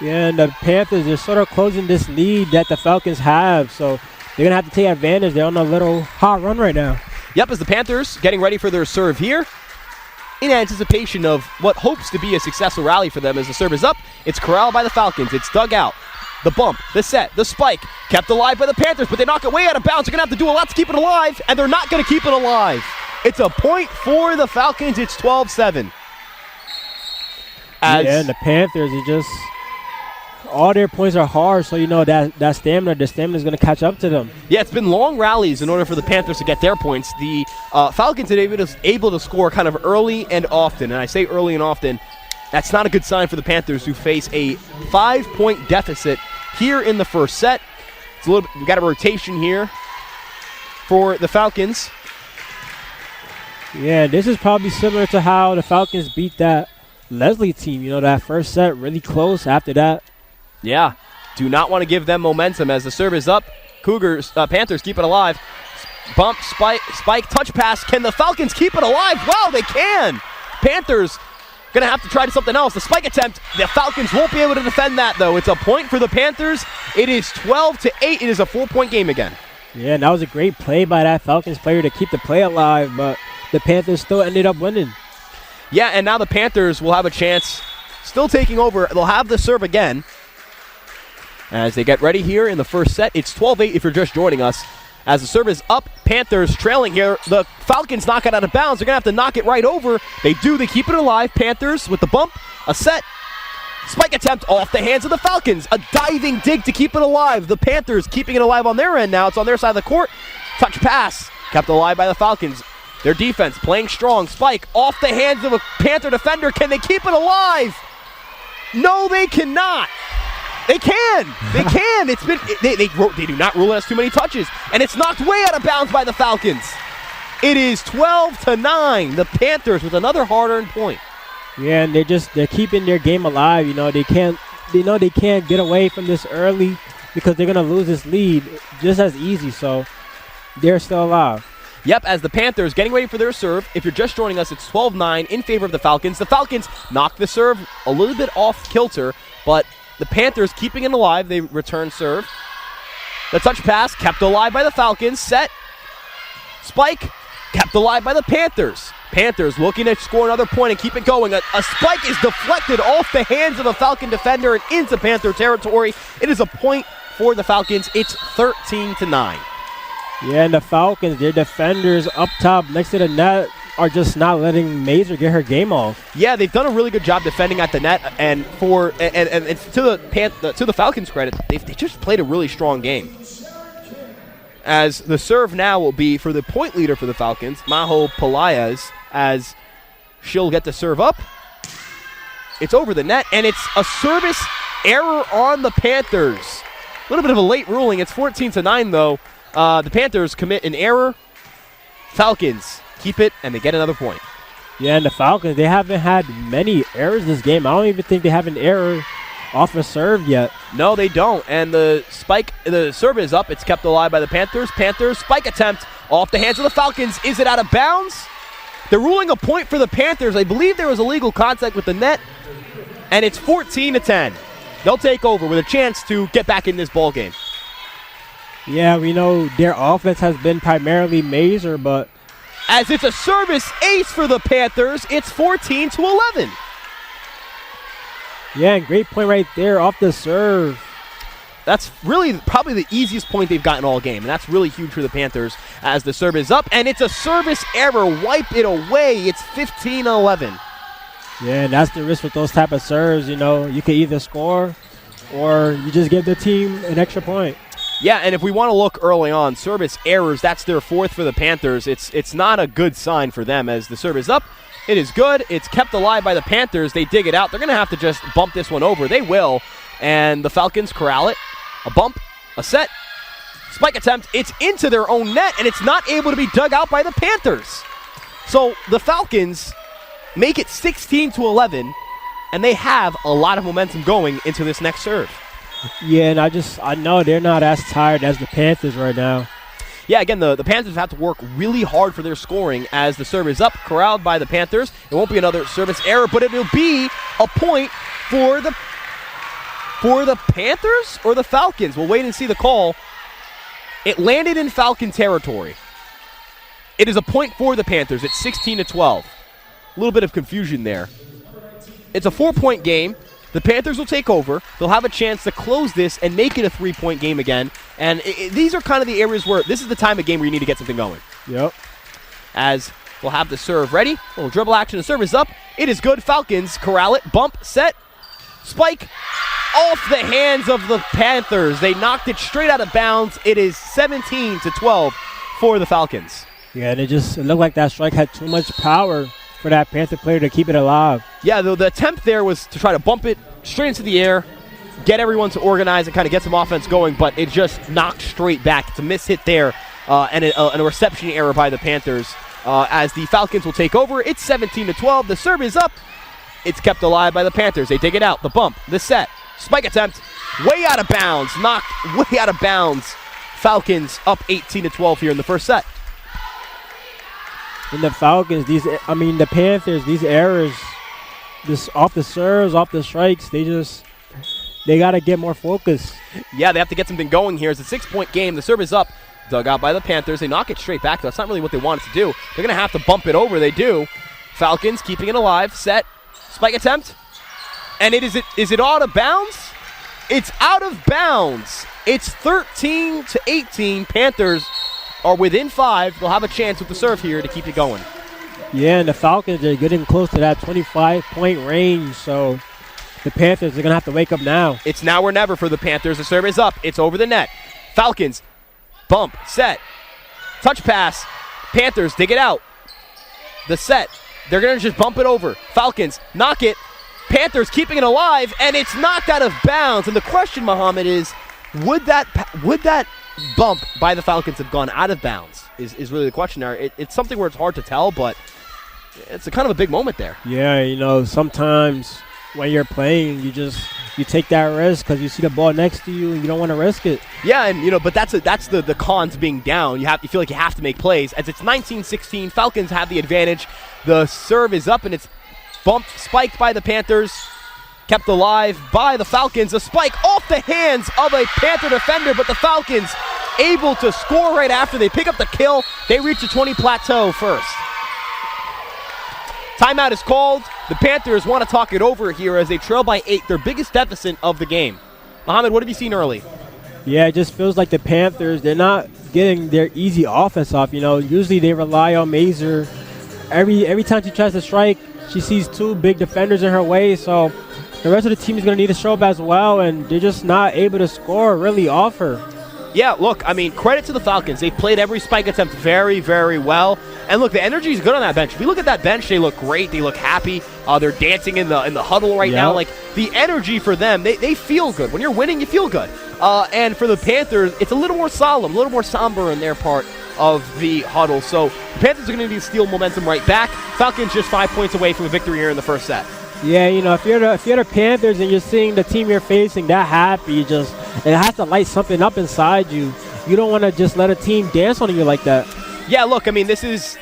Yeah, and the Panthers are sort of closing this lead that the Falcons have, so they're going to have to take advantage. They're on a little hot run right now. Yep, as the Panthers getting ready for their serve here in anticipation of what hopes to be a successful rally for them as the serve is up. It's corralled by the Falcons. It's dug out. The bump, the set, the spike, kept alive by the Panthers, but they knock it way out of bounds. They're going to have to do a lot to keep it alive, and they're not going to keep it alive. It's a point for the Falcons. It's 12-7. And the Panthers are just, all their points are hard, so you know the stamina is going to catch up to them. Yeah, it's been long rallies in order for the Panthers to get their points. The Falcons are able to score kind of early and often, and I say early and often. That's not a good sign for the Panthers, who face a 5-point deficit here in the first set. It's a little. We got a rotation here for the Falcons. Yeah, this is probably similar to how the Falcons beat that Leslie team. You know, that first set really close. After that, yeah, do not want to give them momentum as the serve is up. Panthers keep it alive. Bump, spike, touch pass. Can the Falcons keep it alive? Wow, they can. Panthers going to have to try something else. The spike attempt, the Falcons won't be able to defend that, though. It's a point for the Panthers. It is 12-8. It is a 4-point game again. Yeah, and that was a great play by that Falcons player to keep the play alive, but the Panthers still ended up winning. Yeah, and now the Panthers will have a chance, still taking over. They'll have the serve again as they get ready here in the first set. It's 12-8 if you're just joining us. As the serve is up, Panthers trailing here. The Falcons knock it out of bounds. They're going to have to knock it right over. They do. They keep it alive. Panthers with the bump, a set. Spike attempt off the hands of the Falcons. A diving dig to keep it alive. The Panthers keeping it alive on their end now. It's on their side of the court. Touch pass. Kept alive by the Falcons. Their defense playing strong. Spike off the hands of a Panther defender. Can they keep it alive? No, they cannot. They can. They can. It's been they do not rule it as too many touches, and it's knocked way out of bounds by the Falcons. It is 12-9. The Panthers with another hard-earned point. Yeah, and they're keeping their game alive. You know, they can't get away from this early because they're gonna lose this lead just as easy. So they're still alive. Yep, as the Panthers getting ready for their serve. If you're just joining us, it's 12-9 in favor of the Falcons. The Falcons knock the serve a little bit off kilter, but the Panthers keeping it alive. They return serve. The touch pass kept alive by the Falcons. Set. Spike kept alive by the Panthers. Panthers looking to score another point and keep it going. A spike is deflected off the hands of a Falcon defender and into Panther territory. It is a point for the Falcons. It's 13-9. Yeah, and the Falcons, their defenders up top next to the net are just not letting Mazer get her game off. Yeah, they've done a really good job defending at the net, and to the Falcons' credit, they just played a really strong game. As the serve now will be for the point leader for the Falcons, Maho Pelaez, as she'll get the serve up. It's over the net, and it's a service error on the Panthers. A little bit of a late ruling. It's 14-9, though. The Panthers commit an error. Falcons keep it, and they get another point. Yeah, and the Falcons, they haven't had many errors this game. I don't even think they have an error off a serve yet. No, they don't. And the serve is up. It's kept alive by the Panthers. Panthers spike attempt off the hands of the Falcons. Is it out of bounds? They're ruling a point for the Panthers. I believe there was illegal contact with the net, and it's 14-10. They'll take over with a chance to get back in this ball game. Yeah, we know their offense has been primarily Mazer, but as it's a service ace for the Panthers, it's 14-11. Yeah, and great point right there off the serve. That's really probably the easiest point they've gotten all game, and that's really huge for the Panthers as the serve is up, and it's a service error. Wipe it away. It's 15-11. Yeah, and that's the risk with those type of serves. You know, you can either score or you just give the team an extra point. Yeah, and if we want to look early on, service errors, that's their fourth for the Panthers. It's not a good sign for them as the serve is up. It is good. It's kept alive by the Panthers. They dig it out. They're going to have to just bump this one over. They will, and the Falcons corral it. A bump, a set, Spike attempt, it's into their own net, and it's not able to be dug out by the Panthers. So the Falcons make it 16-11, and they have a lot of momentum going into this next serve. Yeah, and I know they're not as tired as the Panthers right now. Yeah, again, the Panthers have to work really hard for their scoring as the serve is up, corralled by the Panthers. It won't be another service error, but it will be a point for the Panthers or the Falcons. We'll wait and see the call. It landed in Falcon territory. It is a point for the Panthers. It's 16-12. A little bit of confusion there. It's a 4-point game. The Panthers will take over. They'll have a chance to close this and make it a 3-point game again. And these are kind of the areas where this is the time of game where you need to get something going. Yep. As we'll have the serve ready. A little dribble action. The serve is up. It is good. Falcons corral it. Bump, set, spike. Off the hands of the Panthers. They knocked it straight out of bounds. It is 17-12 for the Falcons. Yeah, and it looked like that strike had too much power for that Panther player to keep it alive. Yeah, the attempt there was to try to bump it straight into the air, get everyone to organize and kind of get some offense going, but it just knocked straight back. It's a miss hit there and a reception error by the Panthers as the Falcons will take over. It's 17-12. The serve is up. It's kept alive by the Panthers. They dig it out. The bump, the set, spike attempt, way out of bounds, knocked way out of bounds. Falcons up 18-12 here in the first set. And the Falcons, the Panthers, these errors, this off the serves, off the strikes, they got to get more focus. Yeah, they have to get something going here. It's a 6-point game. The serve is up, dug out by the Panthers. They knock it straight back. That's not really what they wanted to do. They're going to have to bump it over. They do. Falcons keeping it alive. Set, spike attempt. And is it out of bounds? It's out of bounds. It's 13-18. Panthers are within 5. They'll have a chance with the serve here to keep it going. Yeah, and the Falcons are getting close to that 25-point range, so the Panthers are going to have to wake up now. It's now or never for the Panthers. The serve is up. It's over the net. Falcons, bump, set, touch pass. Panthers dig it out. The set. They're going to just bump it over. Falcons knock it. Panthers keeping it alive, and it's knocked out of bounds. And the question, Muhammad, is would that bump by the Falcons have gone out of bounds is really the question there. It's something where it's hard to tell, but it's a kind of a big moment there. Yeah, sometimes when you're playing, you take that risk because you see the ball next to you and you don't want to risk it. Yeah, and but that's the cons being down. You feel like you have to make plays. As it's 19-16, Falcons have the advantage. The serve is up and it's bumped, spiked by the Panthers. Kept alive by the Falcons. A spike off the hands of a Panther defender, but the Falcons able to score right after. They pick up the kill. They reach the 20 plateau first. Timeout is called. The Panthers want to talk it over here as they trail by 8, their biggest deficit of the game. Mohammed, what have you seen early? Yeah, it just feels like the Panthers, they're not getting their easy offense off. Usually they rely on Mazur. Every time she tries to strike, she sees 2 big defenders in her way, so the rest of the team is going to need to show up as well, and they're just not able to score really off her. Yeah, look, credit to the Falcons. They've played every spike attempt very, very well. And look, the energy is good on that bench. If you look at that bench, they look great. They look happy. They're dancing in the huddle right now. Like, the energy for them, they feel good. When you're winning, you feel good. And for the Panthers, it's a little more solemn, a little more somber in their part of the huddle. So the Panthers are going to need to steal momentum right back. Falcons just 5 points away from a victory here in the first set. Yeah, if you're the Panthers and you're seeing the team you're facing that happy, it has to light something up inside you. You don't want to just let a team dance on you like that. Yeah, look, this is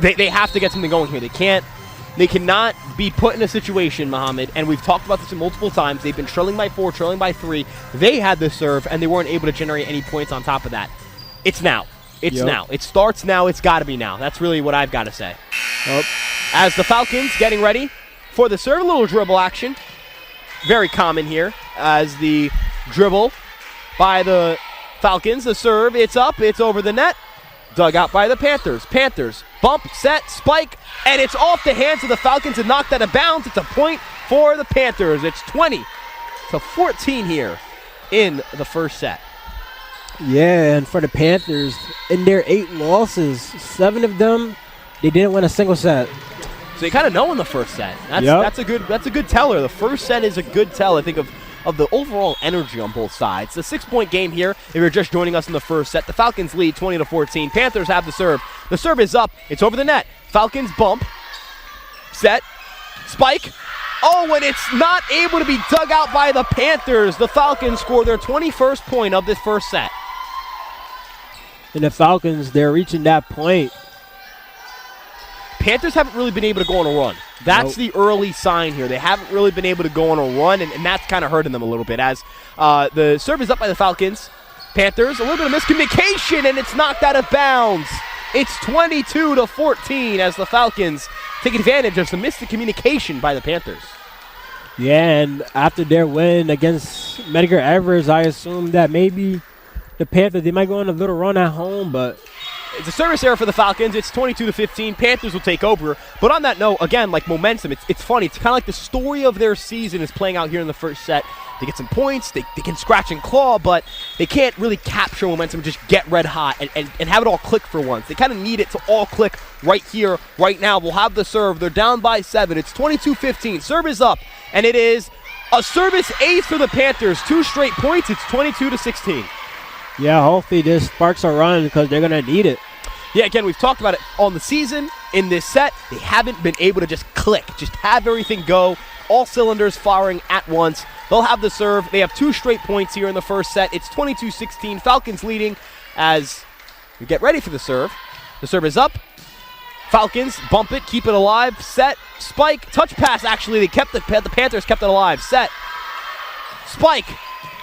they have to get something going here. They cannot be put in a situation, Mohammed, and we've talked about this multiple times. They've been trailing by 4, trailing by 3. They had the serve, and they weren't able to generate any points on top of that. It's now. It's now. It starts now. It's got to be now. That's really what I've got to say. As the Falcons getting ready for the serve, a little dribble action. Very common here as the dribble by the Falcons. The serve, it's up, it's over the net. Dug out by the Panthers. Panthers, bump, set, spike, and it's off the hands of the Falcons and knocked out of bounds. It's a point for the Panthers. It's 20-14 here in the first set. Yeah, and for the Panthers, in their 8 losses, 7 of them, they didn't win a single set. So you kind of know in the first set. That's a good teller. The first set is a good tell, I think, of of the overall energy on both sides. It's a 6-point game here. If you're just joining us in the first set, the Falcons lead 20-14. Panthers have the serve. The serve is up. It's over the net. Falcons bump. Set. Spike. Oh, and it's not able to be dug out by the Panthers. The Falcons score their 21st point of this first set. And the Falcons, they're reaching that point. Panthers haven't really been able to go on a run. That's the early sign here. They haven't really been able to go on a run, and that's kind of hurting them a little bit. As the serve is up by the Falcons. Panthers, a little bit of miscommunication, and it's knocked out of bounds. It's 22-14 as the Falcons take advantage of some miscommunication by the Panthers. Yeah, and after their win against Medgar Evers, I assume that maybe the Panthers, they might go on a little run at home, but it's a service error for the Falcons. It's 22-15. Panthers will take over. But on that note, again, like momentum, it's funny. It's kind of like the story of their season is playing out here in the first set. They get some points. They can scratch and claw, but they can't really capture momentum, just get red hot and have it all click for once. They kind of need it to all click right here, right now. We'll have the serve. They're down by 7. It's 22-15. Serve is up, and it is a service ace for the Panthers. 2 straight points. It's 22-16. Yeah, hopefully this sparks a run because they're going to need it. Yeah, again, we've talked about it on the season. In this set, they haven't been able to just click, just have everything go, all cylinders firing at once. They'll have the serve. They have 2 straight points here in the first set. It's 22-16. Falcons leading as we get ready for the serve. The serve is up. Falcons bump it, keep it alive. Set, spike, touch pass. Actually, the Panthers kept it alive. Set, spike.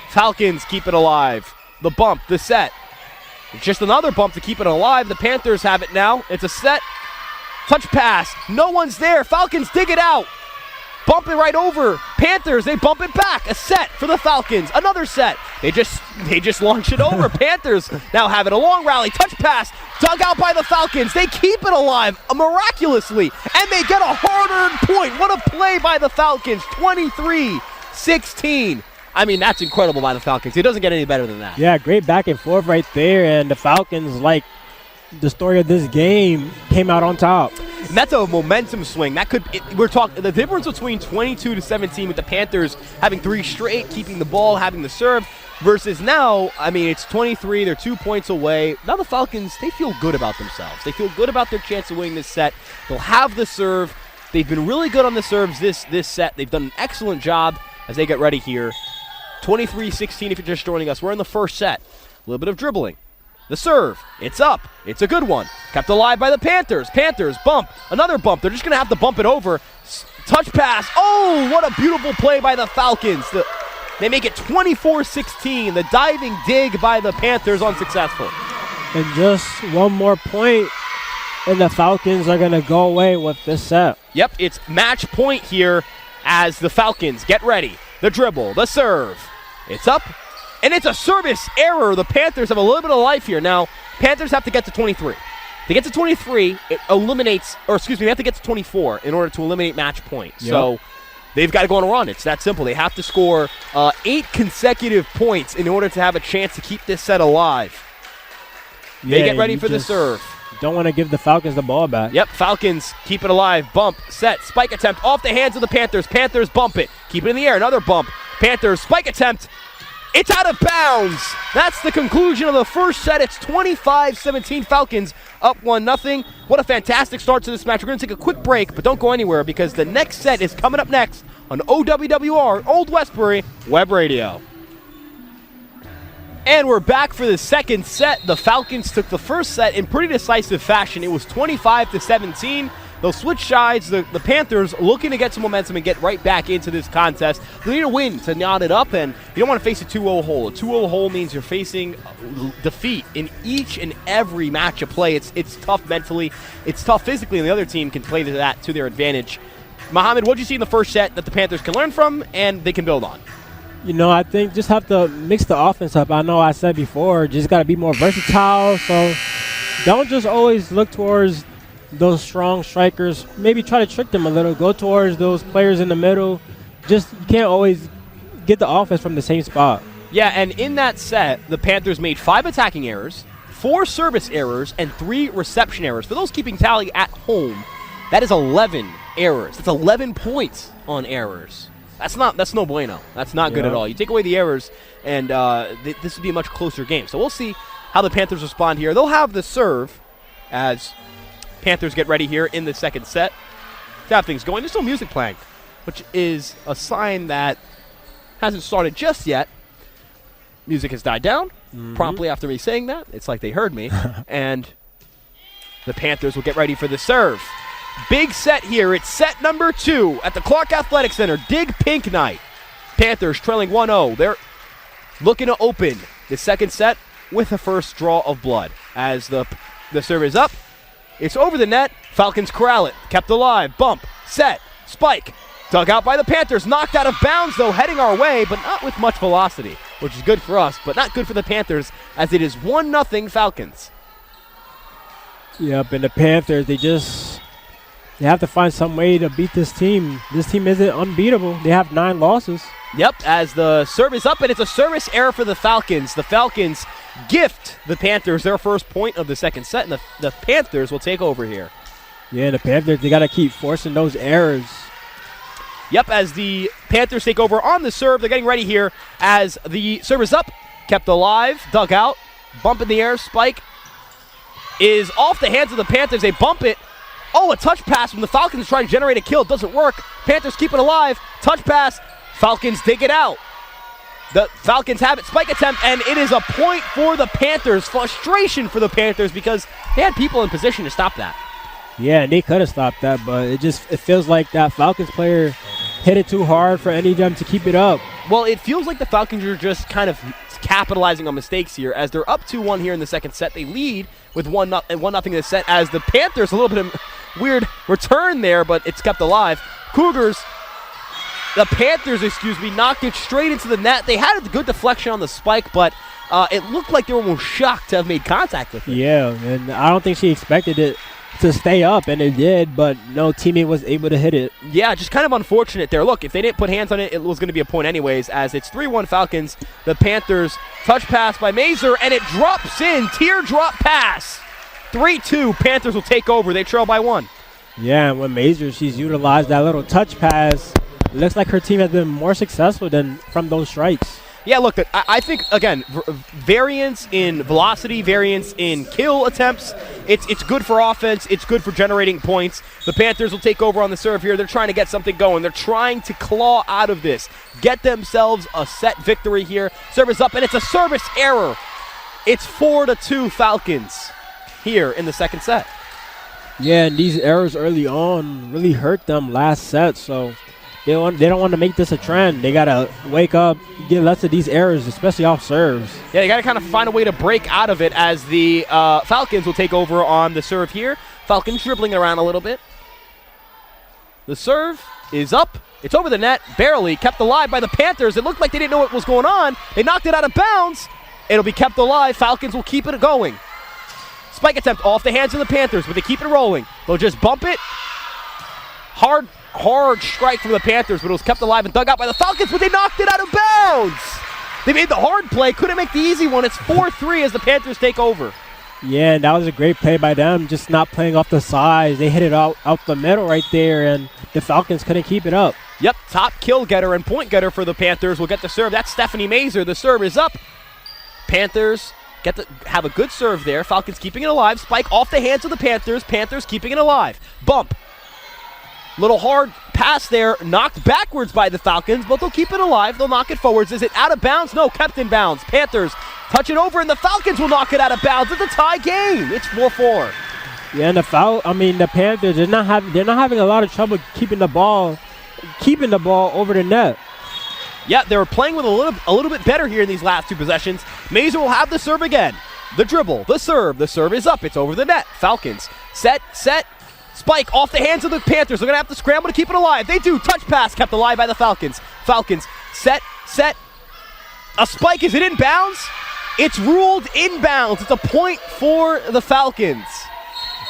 Falcons keep it alive. The bump, the set. Just another bump to keep it alive. The Panthers have it now. It's a set. Touch pass. No one's there. Falcons dig it out. Bump it right over. Panthers, they bump it back. A set for the Falcons. Another set. They just launch it over. Panthers now have it. A long rally. Touch pass. Dug out by the Falcons. They keep it alive miraculously. And they get a hard-earned point. What a play by the Falcons. 23-16. I mean, that's incredible by the Falcons. It doesn't get any better than that. Yeah, great back and forth right there. And the Falcons, like the story of this game, came out on top. And that's a momentum swing. We're talking the difference between 22-17 with the Panthers having 3 straight, keeping the ball, having the serve, versus now, I mean, it's 23. They're 2 points away. Now the Falcons, they feel good about themselves. They feel good about their chance of winning this set. They'll have the serve. They've been really good on the serves this set. They've done an excellent job as they get ready here. 23-16 if you're just joining us. We're in the first set. A little bit of dribbling. The serve. It's up. It's a good one. Kept alive by the Panthers. Panthers bump. Another bump. They're just going to have to bump it over. Touch pass. Oh, what a beautiful play by the Falcons. They make it 24-16. The diving dig by the Panthers unsuccessful. And just one more point, and the Falcons are going to go away with this set. Yep, it's match point here as the Falcons get ready. The dribble, the serve. It's up, and it's a service error. The Panthers have a little bit of life here. Now, Panthers have to get to 23. To get to 23, it eliminates, they have to get to 24 in order to eliminate match point. Yep. So they've got to go on a run. It's that simple. They have to score 8 consecutive points in order to have a chance to keep this set alive. They get ready for the serve. Don't want to give the Falcons the ball back. Yep, Falcons keep it alive. Bump, set, spike attempt off the hands of the Panthers. Panthers bump it. Keep it in the air. Another bump. Panthers spike attempt. It's out of bounds. That's the conclusion of the first set. It's 25-17. Falcons up 1-0. What a fantastic start to this match. We're going to take a quick break, but don't go anywhere because the next set is coming up next on OWWR, Old Westbury Web Radio. And we're back for the second set. The Falcons took the first set in pretty decisive fashion. It was 25-17. They'll switch sides. The Panthers looking to get some momentum and get right back into this contest. They need a win to knot it up, and you don't want to face a 2-0 hole. A 2-0 hole means you're facing defeat in each and every match you play. It's tough mentally. It's tough physically, and the other team can play that to their advantage. Mohammed, what did you see in the first set that the Panthers can learn from and they can build on? You know, I think just have to mix the offense up. I know I said before, just got to be more versatile. So don't just always look towards those strong strikers. Maybe try to trick them a little. Go towards those players in the middle. Just you can't always get the offense from the same spot. Yeah, and in that set, the Panthers made 5 attacking errors, 4 service errors, and 3 reception errors. For those keeping tally at home, that is 11 errors. That's 11 points on errors. That's no bueno. That's not good at all. You take away the errors, and this would be a much closer game. So we'll see how the Panthers respond here. They'll have the serve as Panthers get ready here in the second set to have things going. There's still music playing, which is a sign that hasn't started just yet. Music has died down promptly after me saying that. It's like they heard me. And the Panthers will get ready for the serve. Big set here. It's set number 2 at the Clark Athletic Center. Dig Pink Night. Panthers trailing 1-0. They're looking to open the second set with the first draw of blood. As the serve is up, it's over the net. Falcons corral it. Kept alive. Bump. Set. Spike. Dug out by the Panthers. Knocked out of bounds, though, heading our way, but not with much velocity, which is good for us, but not good for the Panthers, as it is 1-0 Falcons. Yep, and the Panthers, they have to find some way to beat this team. This team isn't unbeatable. They have 9 losses. Yep, as the serve is up, and it's a service error for the Falcons. The Falcons gift the Panthers their first point of the second set, and the Panthers will take over here. Yeah, the Panthers, they got to keep forcing those errors. Yep, as the Panthers take over on the serve, they're getting ready here as the serve is up, kept alive, dug out, bump in the air, spike is off the hands of the Panthers. They bump it. Oh, a touch pass from the Falcons trying to generate a kill. It doesn't work. Panthers keep it alive. Touch pass. Falcons dig it out. The Falcons have it. Spike attempt, and it is a point for the Panthers. Frustration for the Panthers because they had people in position to stop that. Yeah, and they could have stopped that, but it feels like that Falcons player hit it too hard for any of them to keep it up. Well, it feels like the Falcons are just kind of capitalizing on mistakes here as they're up 2-1 here in the second set. They lead with 1-0 in the set as the Panthers, a little bit of weird return there, but it's kept alive. The Panthers, knocked it straight into the net. They had a good deflection on the spike, but it looked like they were almost shocked to have made contact with it. Yeah, and I don't think she expected it to stay up, and it did, but no teammate was able to hit it. Yeah, just kind of unfortunate there. Look, if they didn't put hands on it, it was going to be a point anyways, as it's 3-1 Falcons. The Panthers touch pass by Mazer, and it drops in. Teardrop pass. 3-2. Panthers will take over. They trail by 1. Yeah, and when Mazer, she's utilized that little touch pass, it looks like her team has been more successful than from those strikes. Yeah, look, I think, again, variance in velocity, variance in kill attempts, it's good for offense, it's good for generating points. The Panthers will take over on the serve here. They're trying to get something going. They're trying to claw out of this, get themselves a set victory here. Serve is up, and it's a service error. It's 4-2 Falcons here in the second set. Yeah, and these errors early on really hurt them last set, so they don't want to make this a trend. They got to wake up, get less of these errors, especially off serves. Yeah, they got to kind of find a way to break out of it as the Falcons will take over on the serve here. Falcons dribbling around a little bit. The serve is up. It's over the net, barely kept alive by the Panthers. It looked like they didn't know what was going on. They knocked it out of bounds. It'll be kept alive. Falcons will keep it going. Spike attempt off the hands of the Panthers, but they keep it rolling. They'll just bump it. Hard strike from the Panthers, but it was kept alive and dug out by the Falcons, but they knocked it out of bounds. They made the hard play, couldn't make the easy one. It's 4-3 as the Panthers take over. Yeah, and that was a great play by them, just not playing off the sides. They hit it out the middle right there, and the Falcons couldn't keep it up. Yep, top kill getter and point getter for the Panthers will get the serve. That's Stephanie Mazer. The serve is up. Panthers have a good serve there. Falcons keeping it alive. Spike off the hands of the Panthers. Panthers keeping it alive. Bump. Little hard pass there, knocked backwards by the Falcons, but they'll keep it alive. They'll knock it forwards. Is it out of bounds? No, kept in bounds. Panthers touch it over, and the Falcons will knock it out of bounds. It's a tie game. It's 4-4. Yeah, and the Panthers, they're not having a lot of trouble keeping the ball over the net. Yeah, they were playing with a little bit better here in these last 2 possessions. Mazer will have the serve again. The dribble, the serve is up. It's over the net. Falcons set. Spike off the hands of the Panthers. They're going to have to scramble to keep it alive. They do. Touch pass kept alive by the Falcons. Falcons set. A spike. Is it in bounds? It's ruled inbounds. It's a point for the Falcons.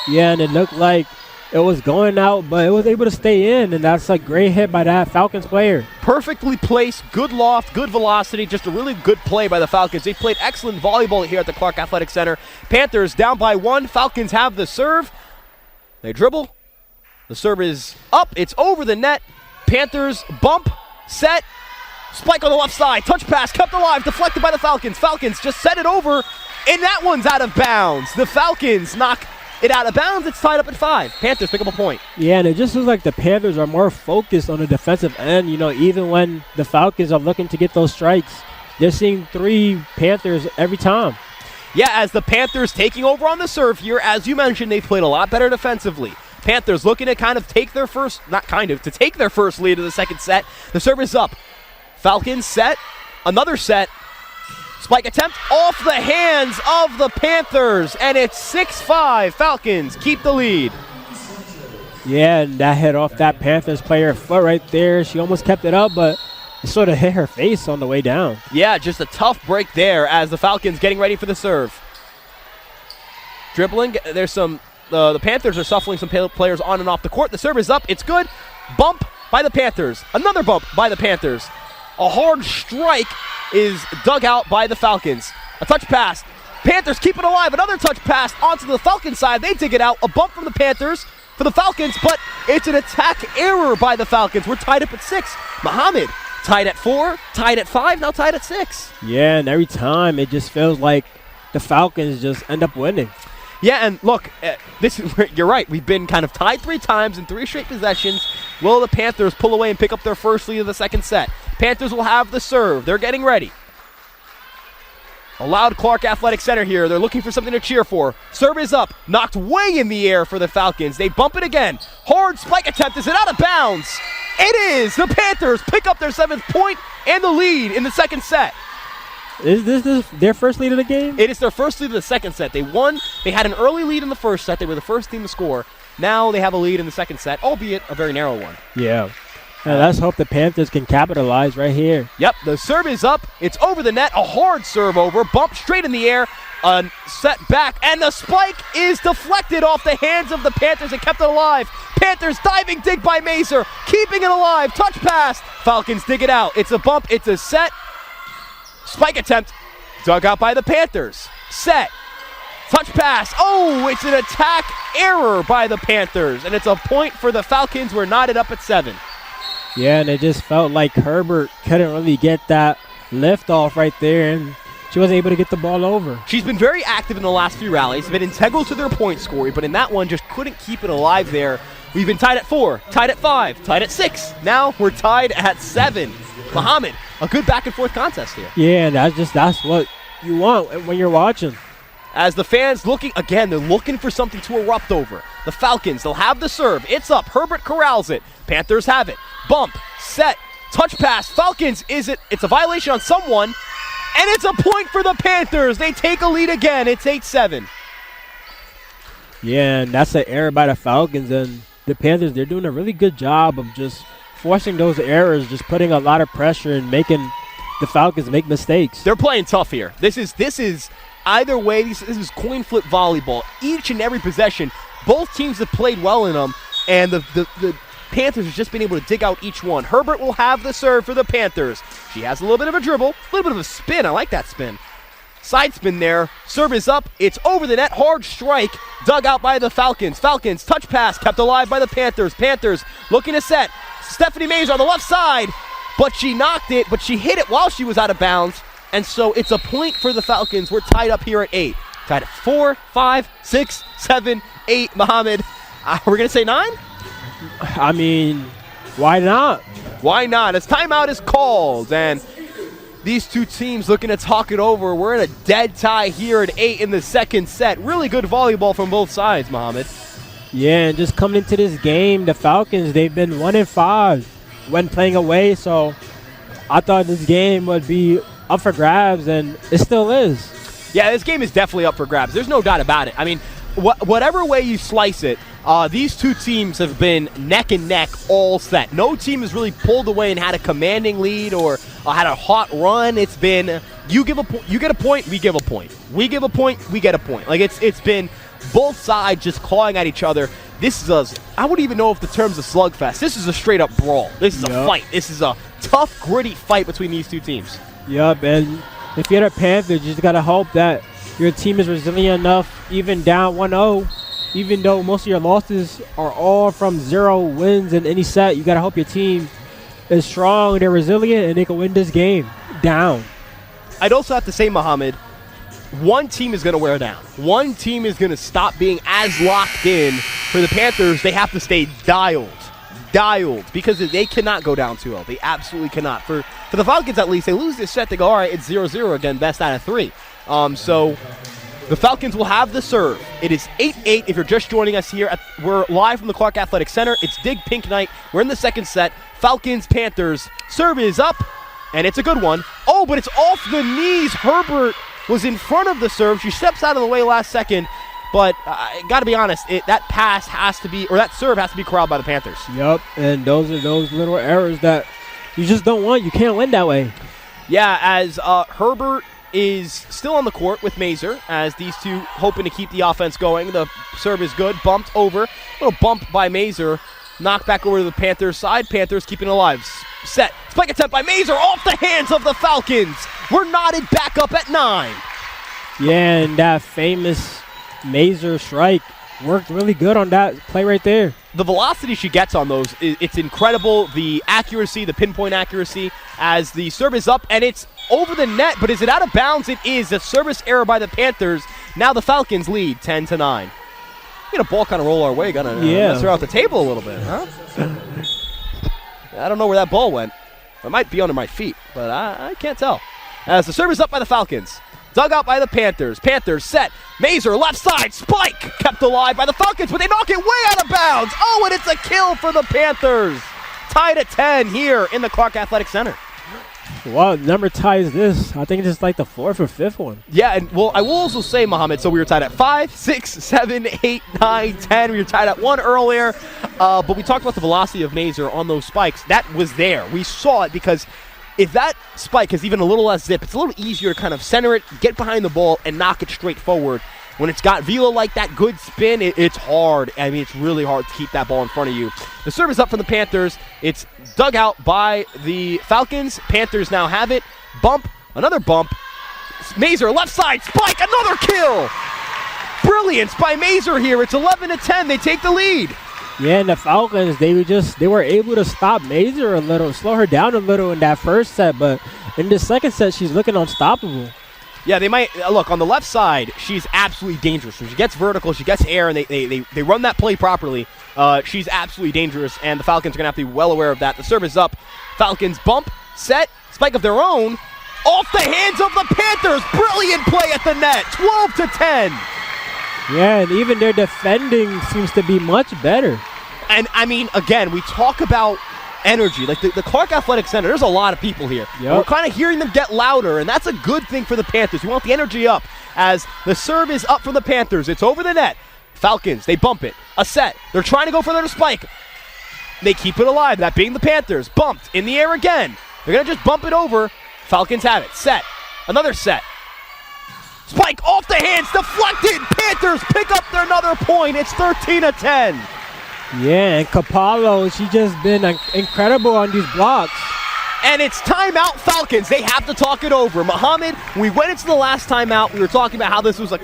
Yeah, and it looked like it was going out, but it was able to stay in, and that's a great hit by that Falcons player. Perfectly placed, good loft, good velocity, just a really good play by the Falcons. They played excellent volleyball here at the Clark Athletic Center. Panthers down by 1. Falcons have the serve. They dribble. The serve is up. It's over the net. Panthers bump. set, spike on the left side, touch pass, kept alive, deflected by the Falcons. Falcons just set it over, and that one's out of bounds. The Falcons knock it out of bounds. It's tied up at 5. Panthers pick up a point. Yeah, and it just looks like the Panthers are more focused on the defensive end. You know, even when the Falcons are looking to get those strikes, they're seeing 3 Panthers every time. Yeah, as the Panthers taking over on the serve here, as you mentioned, they've played a lot better defensively. Panthers looking to take their first lead of the second set. The serve is up. Falcons set, another set. Spike attempt off the hands of the Panthers, and it's 6-5. Falcons keep the lead. Yeah, and that hit off that Panthers player foot right there. She almost kept it up, but it sort of hit her face on the way down. Yeah, just a tough break there as the Falcons getting ready for the serve. Dribbling, there's some, the Panthers are shuffling some players on and off the court. The serve is up, it's good. Bump by the Panthers, another bump by the Panthers. A hard strike is dug out by the Falcons. A touch pass. Panthers keep it alive. Another touch pass onto the Falcons side. They dig it out. A bump from the Panthers for the Falcons, but it's an attack error by the Falcons. We're tied up at 6. Muhammad tied at 4, tied at 5, now tied at 6. Yeah, and every time it just feels like the Falcons just end up winning. Yeah, and look, you're right. We've been kind of tied 3 times in 3 straight possessions. Will the Panthers pull away and pick up their first lead of the second set? Panthers will have the serve. They're getting ready. Allowed Clark Athletic Center here. They're looking for something to cheer for. Serve is up. Knocked way in the air for the Falcons. They bump it again. Hard spike attempt. Is it out of bounds? It is. The Panthers pick up their 7th point and the lead in the second set. Is this their first lead of the game? It is their first lead of the second set. They won. They had an early lead in the first set. They were the first team to score. Now they have a lead in the second set, albeit a very narrow one. Yeah. And let's hope the Panthers can capitalize right here. Yep, the serve is up. It's over the net. A hard serve over. Bump straight in the air. Set back. And the spike is deflected off the hands of the Panthers and kept it alive. Panthers diving dig by Mazer. Keeping it alive. Touch pass. Falcons dig it out. It's a bump. It's a set. Spike attempt. Dug out by the Panthers. Set. Touch pass. Oh, it's an attack error by the Panthers. And it's a point for the Falcons. We're knotted up at 7. Yeah, and it just felt like Herbert couldn't really get that lift off right there, and she wasn't able to get the ball over. She's been very active in the last few rallies, been integral to their point scoring, but in that one just couldn't keep it alive there. We've been tied at 4, tied at 5, tied at 6. Now we're tied at 7. Muhammad, a good back and forth contest here. Yeah, and that's what you want when you're watching. As the fans looking, again, they're looking for something to erupt over. The Falcons, they'll have the serve. It's up. Herbert corrals it. Panthers have it. Bump, set, touch pass. Falcons, it's a violation on someone, and it's a point for the Panthers. They take a lead again. It's 8-7. Yeah, and that's an error by the Falcons, and the Panthers, they're doing a really good job of just forcing those errors, just putting a lot of pressure and making the Falcons make mistakes. They're playing tough here. This is either way, this is coin flip volleyball. Each and every possession, both teams have played well in them, and the Panthers have just been able to dig out each one. Herbert will have the serve for the Panthers. She has a little bit of a dribble, a little bit of a spin. I like that spin. Side spin there. Serve is up. It's over the net. Hard strike. Dug out by the Falcons. Falcons, touch pass, kept alive by the Panthers. Panthers looking to set. Stephanie Mazer on the left side, but she knocked it, but she hit it while she was out of bounds. And so it's a point for the Falcons. We're tied up here at 8. Tied at 4, 5, 6, 7, 8. Muhammad, we're going to say 9? I mean, why not? Why not? As timeout is called, and these two teams looking to talk it over. We're in a dead tie here at 8 in the second set. Really good volleyball from both sides, Muhammad. Yeah, and just coming into this game, the Falcons, they've been 1-5 when playing away, so I thought this game would be up for grabs, and it still is. Yeah, this game is definitely up for grabs. There's no doubt about it. I mean, whatever way you slice it, these two teams have been neck and neck all set. No team has really pulled away and had a commanding lead or had a hot run. It's been you get a point, we give a point. We give a point, we get a point. Like it's been both sides just clawing at each other. This is I wouldn't even know if the term's a slugfest. This is a straight up brawl. This is a fight. This is a tough, gritty fight between these two teams. Yep, and if you're the Panthers, you just got to hope that your team is resilient enough, even down 1-0, even though most of your losses are all from 0 wins in any set. You got to hope your team is strong, they're resilient, and they can win this game down. I'd also have to say, Muhammad, one team is going to wear down. One team is going to stop being as locked in. For the Panthers, they have to stay dialed, because they cannot go down 2-0. They absolutely cannot. For the Falcons, at least, they lose this set, they go, all right, it's 0-0 again, best out of 3. So the Falcons will have the serve. It is 8-8 if you're just joining us here. We're live from the Clark Athletic Center. It's Dig Pink Night. We're in the second set. Falcons, Panthers. Serve is up, and it's a good one. Oh, but it's off the knees. Herbert was in front of the serve. She steps out of the way last second. But got to be honest, that pass has to be, or that serve has to be corralled by the Panthers. Yep, and those are those little errors that you just don't want. You can't win that way. Yeah, as Herbert is still on the court with Mazur, as these two hoping to keep the offense going. The serve is good, bumped over. A little bump by Mazur. Knocked back over to the Panthers side. Panthers keeping it alive. Set. Spike attempt by Mazur off the hands of the Falcons. We're knotted back up at 9. Yeah, and that famous Mazur strike worked really good on that play right there. The velocity she gets on those, it's incredible. The accuracy, the pinpoint accuracy, as the serve is up, and it's over the net, but is it out of bounds? It is. A service error by the Panthers. Now the Falcons lead 10-9. Get a ball kind of roll our way, gonna mess her out the table a little bit, huh? I don't know where that ball went. It might be under my feet, but I can't tell. As the serve is up by the Falcons. Dug out by the Panthers. Panthers set. Mazur left side. Spike kept alive by the Falcons, but they knock it way out of bounds. Oh, and it's a kill for the Panthers. Tied at 10 here in the Clark Athletic Center. Wow, number ties this. I think it's like the 4th or 5th one. Yeah, and well, I will also say, Muhammad, so we were tied at 5, 6, 7, 8, 9, 10. We were tied at 1 earlier, but we talked about the velocity of Mazur on those spikes. That was there. We saw it because if that spike has even a little less zip, it's a little easier to kind of center it, get behind the ball, and knock it straight forward. When it's got velo like that, good spin, it's hard. I mean, it's really hard to keep that ball in front of you. The serve is up for the Panthers. It's dug out by the Falcons. Panthers now have it. Bump, another bump. Mazur, left side, spike, another kill. Brilliance by Mazur here. It's 11-10. They take the lead. Yeah, and the Falcons, they were able to stop Mazur a little, slow her down a little in that first set, but in the second set, she's looking unstoppable. Yeah, they might look on the left side. She's absolutely dangerous. When she gets vertical, she gets air, and they run that play properly. She's absolutely dangerous, and the Falcons are gonna have to be well aware of that. The serve is up. Falcons bump, set, spike of their own, off the hands of the Panthers. Brilliant play at the net. 12-10. Yeah, and even their defending seems to be much better. And I mean, again, we talk about energy. Like the Clark Athletic Center, there's a lot of people here. Yep. We're kind of hearing them get louder, and that's a good thing for the Panthers. We want the energy up as the serve is up for the Panthers. It's over the net. Falcons, they bump it. A set. They're trying to go for their spike. They keep it alive, that being the Panthers. Bumped in the air again. They're going to just bump it over. Falcons have it. Set. Another set. Spike off the hands, deflected. Panthers pick up their another point. It's 13-10. Yeah, and Capallo, she's just been incredible on these blocks. And it's timeout Falcons. They have to talk it over. Muhammad, we went into the last timeout. We were talking about how this was a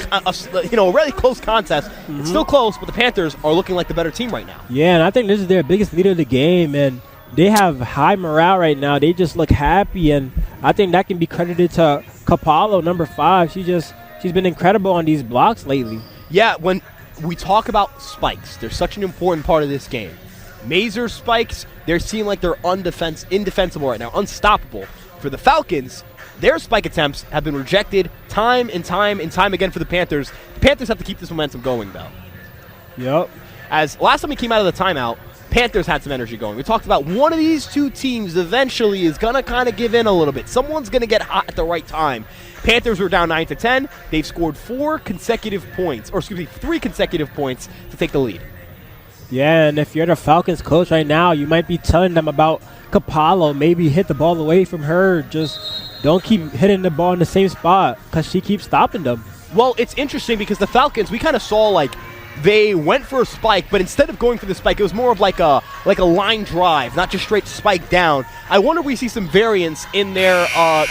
really close contest. Mm-hmm. It's still close, but the Panthers are looking like the better team right now. Yeah, and I think this is their biggest lead of the game, and they have high morale right now. They just look happy, and I think that can be credited to Capallo, number 5. She's been incredible on these blocks lately. Yeah, when we talk about spikes, they're such an important part of this game. Mazur spikes, they're seem like they're indefensible right now, unstoppable. For the Falcons, their spike attempts have been rejected time and time again for the Panthers. The Panthers have to keep this momentum going, though. Yep. As last time we came out of the timeout, Panthers had some energy going. We talked about one of these two teams eventually is going to kind of give in a little bit. Someone's going to get hot at the right time. Panthers were down 9-10. They've scored 3 consecutive points to take the lead. Yeah, and if you're the Falcons coach right now, you might be telling them about Capallo. Maybe hit the ball away from her. Just don't keep hitting the ball in the same spot because she keeps stopping them. Well, it's interesting because the Falcons, we kind of saw like they went for a spike, but instead of going for the spike, it was more of like a line drive, not just straight spike down. I wonder if we see some variance in their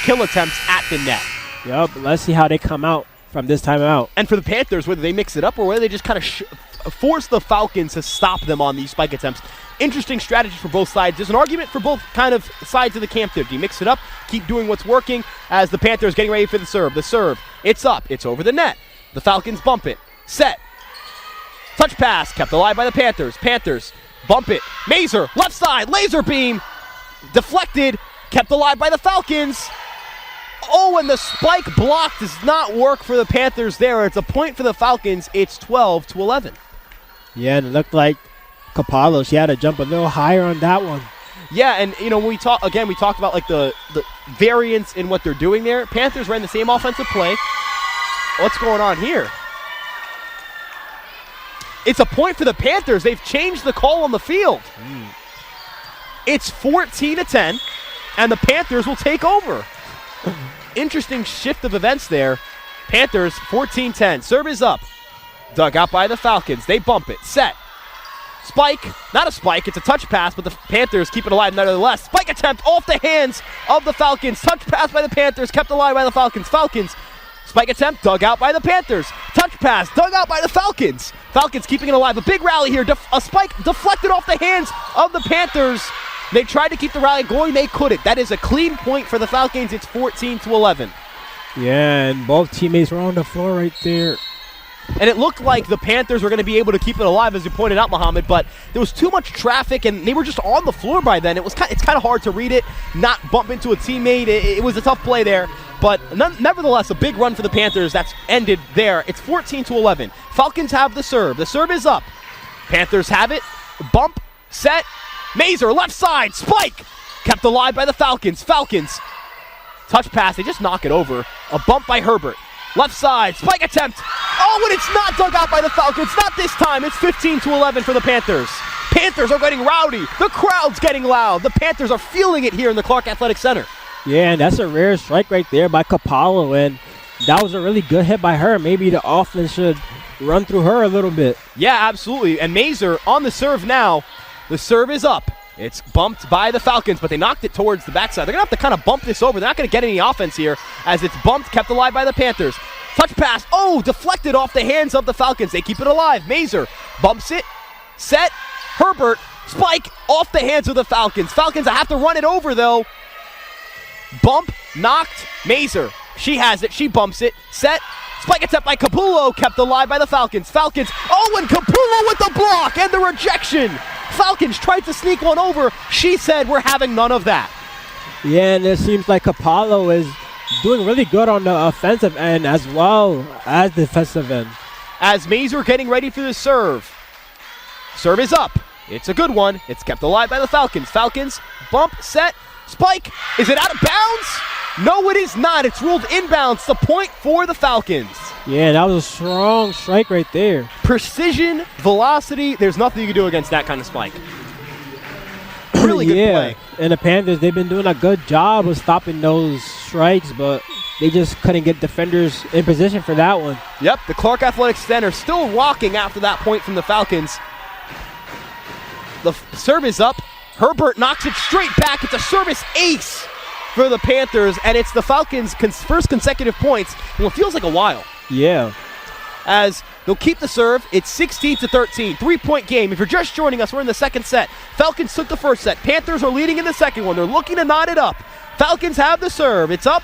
kill attempts at the net. Yep, let's see how they come out from this time out. And for the Panthers, whether they mix it up or whether they just kind of force the Falcons to stop them on these spike attempts. Interesting strategy for both sides. There's an argument for both kind of sides of the camp there. Do you mix it up, keep doing what's working, as the Panthers getting ready for the serve. The serve, it's up, it's over the net. The Falcons bump it, set. Touch pass, kept alive by the Panthers. Panthers bump it. Mazer, left side, laser beam, deflected, kept alive by the Falcons. Oh, and the spike block does not work for the Panthers there. It's a point for the Falcons. It's 12-11. Yeah, and it looked like Capallo, she had to jump a little higher on that one. Yeah, and when we talked about like the variance in what they're doing there. Panthers ran the same offensive play. What's going on here? It's a point for the Panthers. They've changed the call on the field. It's 14-10, and the Panthers will take over. Interesting shift of events there. Panthers 14-10. Serve is up. Dug out by the Falcons. They bump it. Set. Spike. Not a spike. It's a touch pass, but the Panthers keep it alive nonetheless. Spike attempt off the hands of the Falcons. Touch pass by the Panthers. Kept alive by the Falcons. Falcons. Spike attempt dug out by the Panthers. Touch pass dug out by the Falcons. Falcons keeping it alive. A big rally here. A spike deflected off the hands of the Panthers. They tried to keep the rally going. They couldn't. That is a clean point for the Falcons. It's 14-11. Yeah, and both teammates were on the floor right there. And it looked like the Panthers were going to be able to keep it alive, as you pointed out, Muhammad, but there was too much traffic, and they were just on the floor by then. It's kind of hard to read it, not bump into a teammate. It was a tough play there, but nevertheless, a big run for the Panthers that's ended there. It's 14-11. Falcons have the serve. The serve is up. Panthers have it. Bump, set, Mazer, left side, spike! Kept alive by the Falcons. Falcons, touch pass, they just knock it over. A bump by Herbert. Left side, spike attempt. Oh, and it's not dug out by the Falcons. Not this time. It's 15-11 for the Panthers. Panthers are getting rowdy. The crowd's getting loud. The Panthers are feeling it here in the Clark Athletic Center. Yeah, and that's a rare strike right there by Capallo, and that was a really good hit by her. Maybe the offense should run through her a little bit. Yeah, absolutely. And Mazer on the serve now. The serve is up. It's bumped by the Falcons, but they knocked it towards the backside. They're going to have to kind of bump this over. They're not going to get any offense here as it's bumped, kept alive by the Panthers. Touch pass. Oh, deflected off the hands of the Falcons. They keep it alive. Mazer bumps it. Set. Herbert. Spike off the hands of the Falcons. Falcons have to run it over, though. Bump. Knocked. Mazer. She has it. She bumps it. Set. Spike attempt by Capullo, kept alive by the Falcons. Falcons. Oh, and Capullo with the block and the rejection. Falcons tried to sneak one over. She said, we're having none of that. Yeah, and it seems like Capallo is doing really good on the offensive end as well as the defensive end. As Mazer getting ready for the serve. Serve is up. It's a good one. It's kept alive by the Falcons. Falcons, bump, set, spike. Is it out of bounds? No, it is not. It's ruled inbounds. The point for the Falcons. Yeah, that was a strong strike right there. Precision, velocity, there's nothing you can do against that kind of spike. Really good play. And the Panthers, they've been doing a good job of stopping those strikes, but they just couldn't get defenders in position for that one. Yep, the Clark Athletic Center still rocking after that point from the Falcons. The serve is up. Herbert knocks it straight back. It's a service ace for the Panthers, and it's the Falcons' first consecutive points in what feels like a while. Yeah. As they'll keep the serve, it's 16-13, 3-point game. If you're just joining us, we're in the second set. Falcons took the first set. Panthers are leading in the second one. They're looking to knot it up. Falcons have the serve. It's up,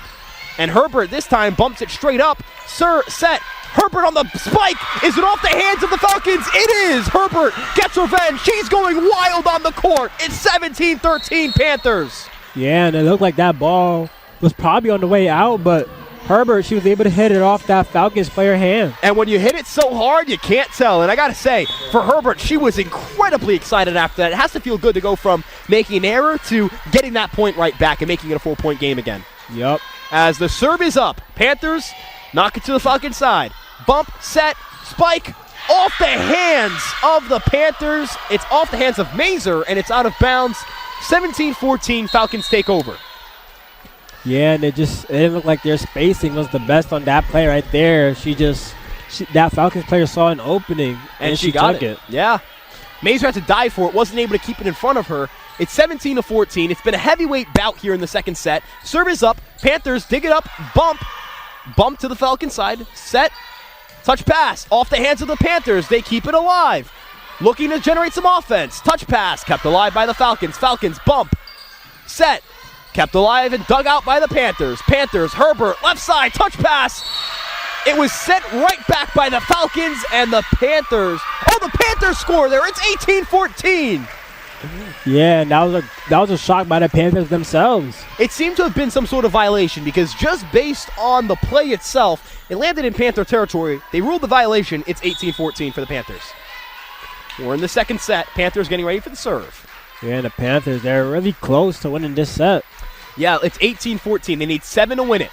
and Herbert this time bumps it straight up. Set. Herbert on the spike. Is it off the hands of the Falcons? It is. Herbert gets revenge. She's going wild on the court. It's 17-13 Panthers. Yeah, and it looked like that ball was probably on the way out, but Herbert, she was able to hit it off that Falcons player hand. And when you hit it so hard, you can't tell. And I got to say, for Herbert, she was incredibly excited after that. It has to feel good to go from making an error to getting that point right back and making it a 4-point game again. Yep. As the serve is up, Panthers knock it to the Falcons side. Bump, set, spike, off the hands of the Panthers. It's off the hands of Mazer, and it's out of bounds. 17-14, Falcons take over. Yeah, and it didn't look like their spacing was the best on that play right there. That Falcons player saw an opening, and she got took it. Yeah. Mazer had to dive for it, wasn't able to keep it in front of her. It's 17-14. It's been a heavyweight bout here in the second set. Serve is up. Panthers dig it up. Bump to the Falcons side. Set. Touch pass off the hands of the Panthers. They keep it alive. Looking to generate some offense. Touch pass kept alive by the Falcons. Falcons bump. Set. Kept alive and dug out by the Panthers. Panthers, Herbert, left side, touch pass. It was sent right back by the Falcons and the Panthers. Oh, the Panthers score there. It's 18-14. Yeah, and that was a shock by the Panthers themselves. It seemed to have been some sort of violation because just based on the play itself, it landed in Panther territory. They ruled the violation. It's 18-14 for the Panthers. We're in the second set. Panthers getting ready for the serve. Yeah, the Panthers, they're really close to winning this set. Yeah, it's 18-14. They need 7 to win it.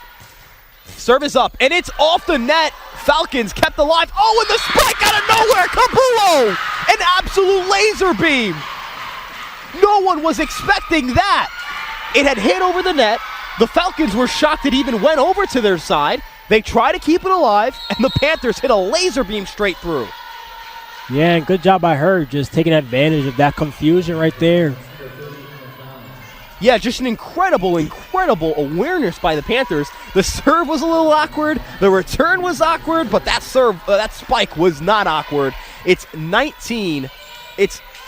Serve is up, and it's off the net. Falcons kept alive. Oh, and the spike out of nowhere. Capullo! An absolute laser beam. No one was expecting that. It had hit over the net. The Falcons were shocked it even went over to their side. They try to keep it alive, and the Panthers hit a laser beam straight through. Yeah, and good job by her just taking advantage of that confusion right there. Yeah, just an incredible awareness by the Panthers. The serve was a little awkward. The return was awkward, but that spike was not awkward. It's 19.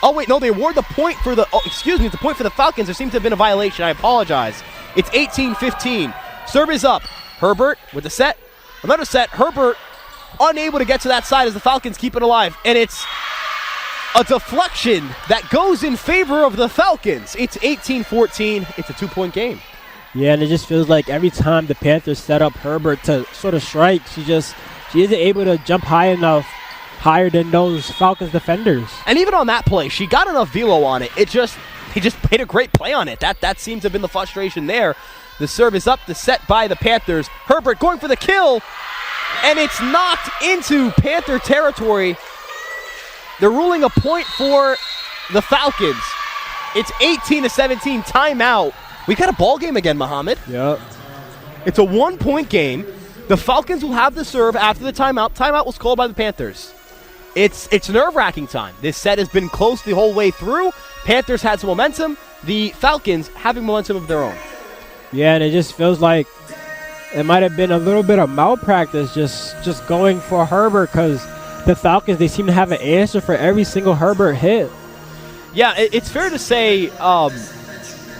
Oh, wait, no, they award the point for the, it's the point for the Falcons. There seems to have been a violation. I apologize. It's 18-15. Serve is up. Herbert with the set. Another set. Herbert unable to get to that side as the Falcons keep it alive. And it's a deflection that goes in favor of the Falcons. It's 18-14. It's a 2-point game. Yeah, and it just feels like every time the Panthers set up Herbert to sort of strike, she isn't able to jump higher than those Falcons defenders. And even on that play, she got enough velo on it. He just made a great play on it. That seems to have been the frustration there. The serve is up, the set by the Panthers. Herbert going for the kill, and it's knocked into Panther territory. They're ruling a point for the Falcons. It's 18-17, timeout. We got a ball game again, Muhammad. Yep. It's a 1-point game. The Falcons will have the serve after the timeout. Timeout was called by the Panthers. It's nerve-wracking time. This set has been close the whole way through. Panthers had some momentum. The Falcons having momentum of their own. Yeah, and it just feels like it might have been a little bit of malpractice just going for Herbert because the Falcons, they seem to have an answer for every single Herbert hit. Yeah, it's fair to say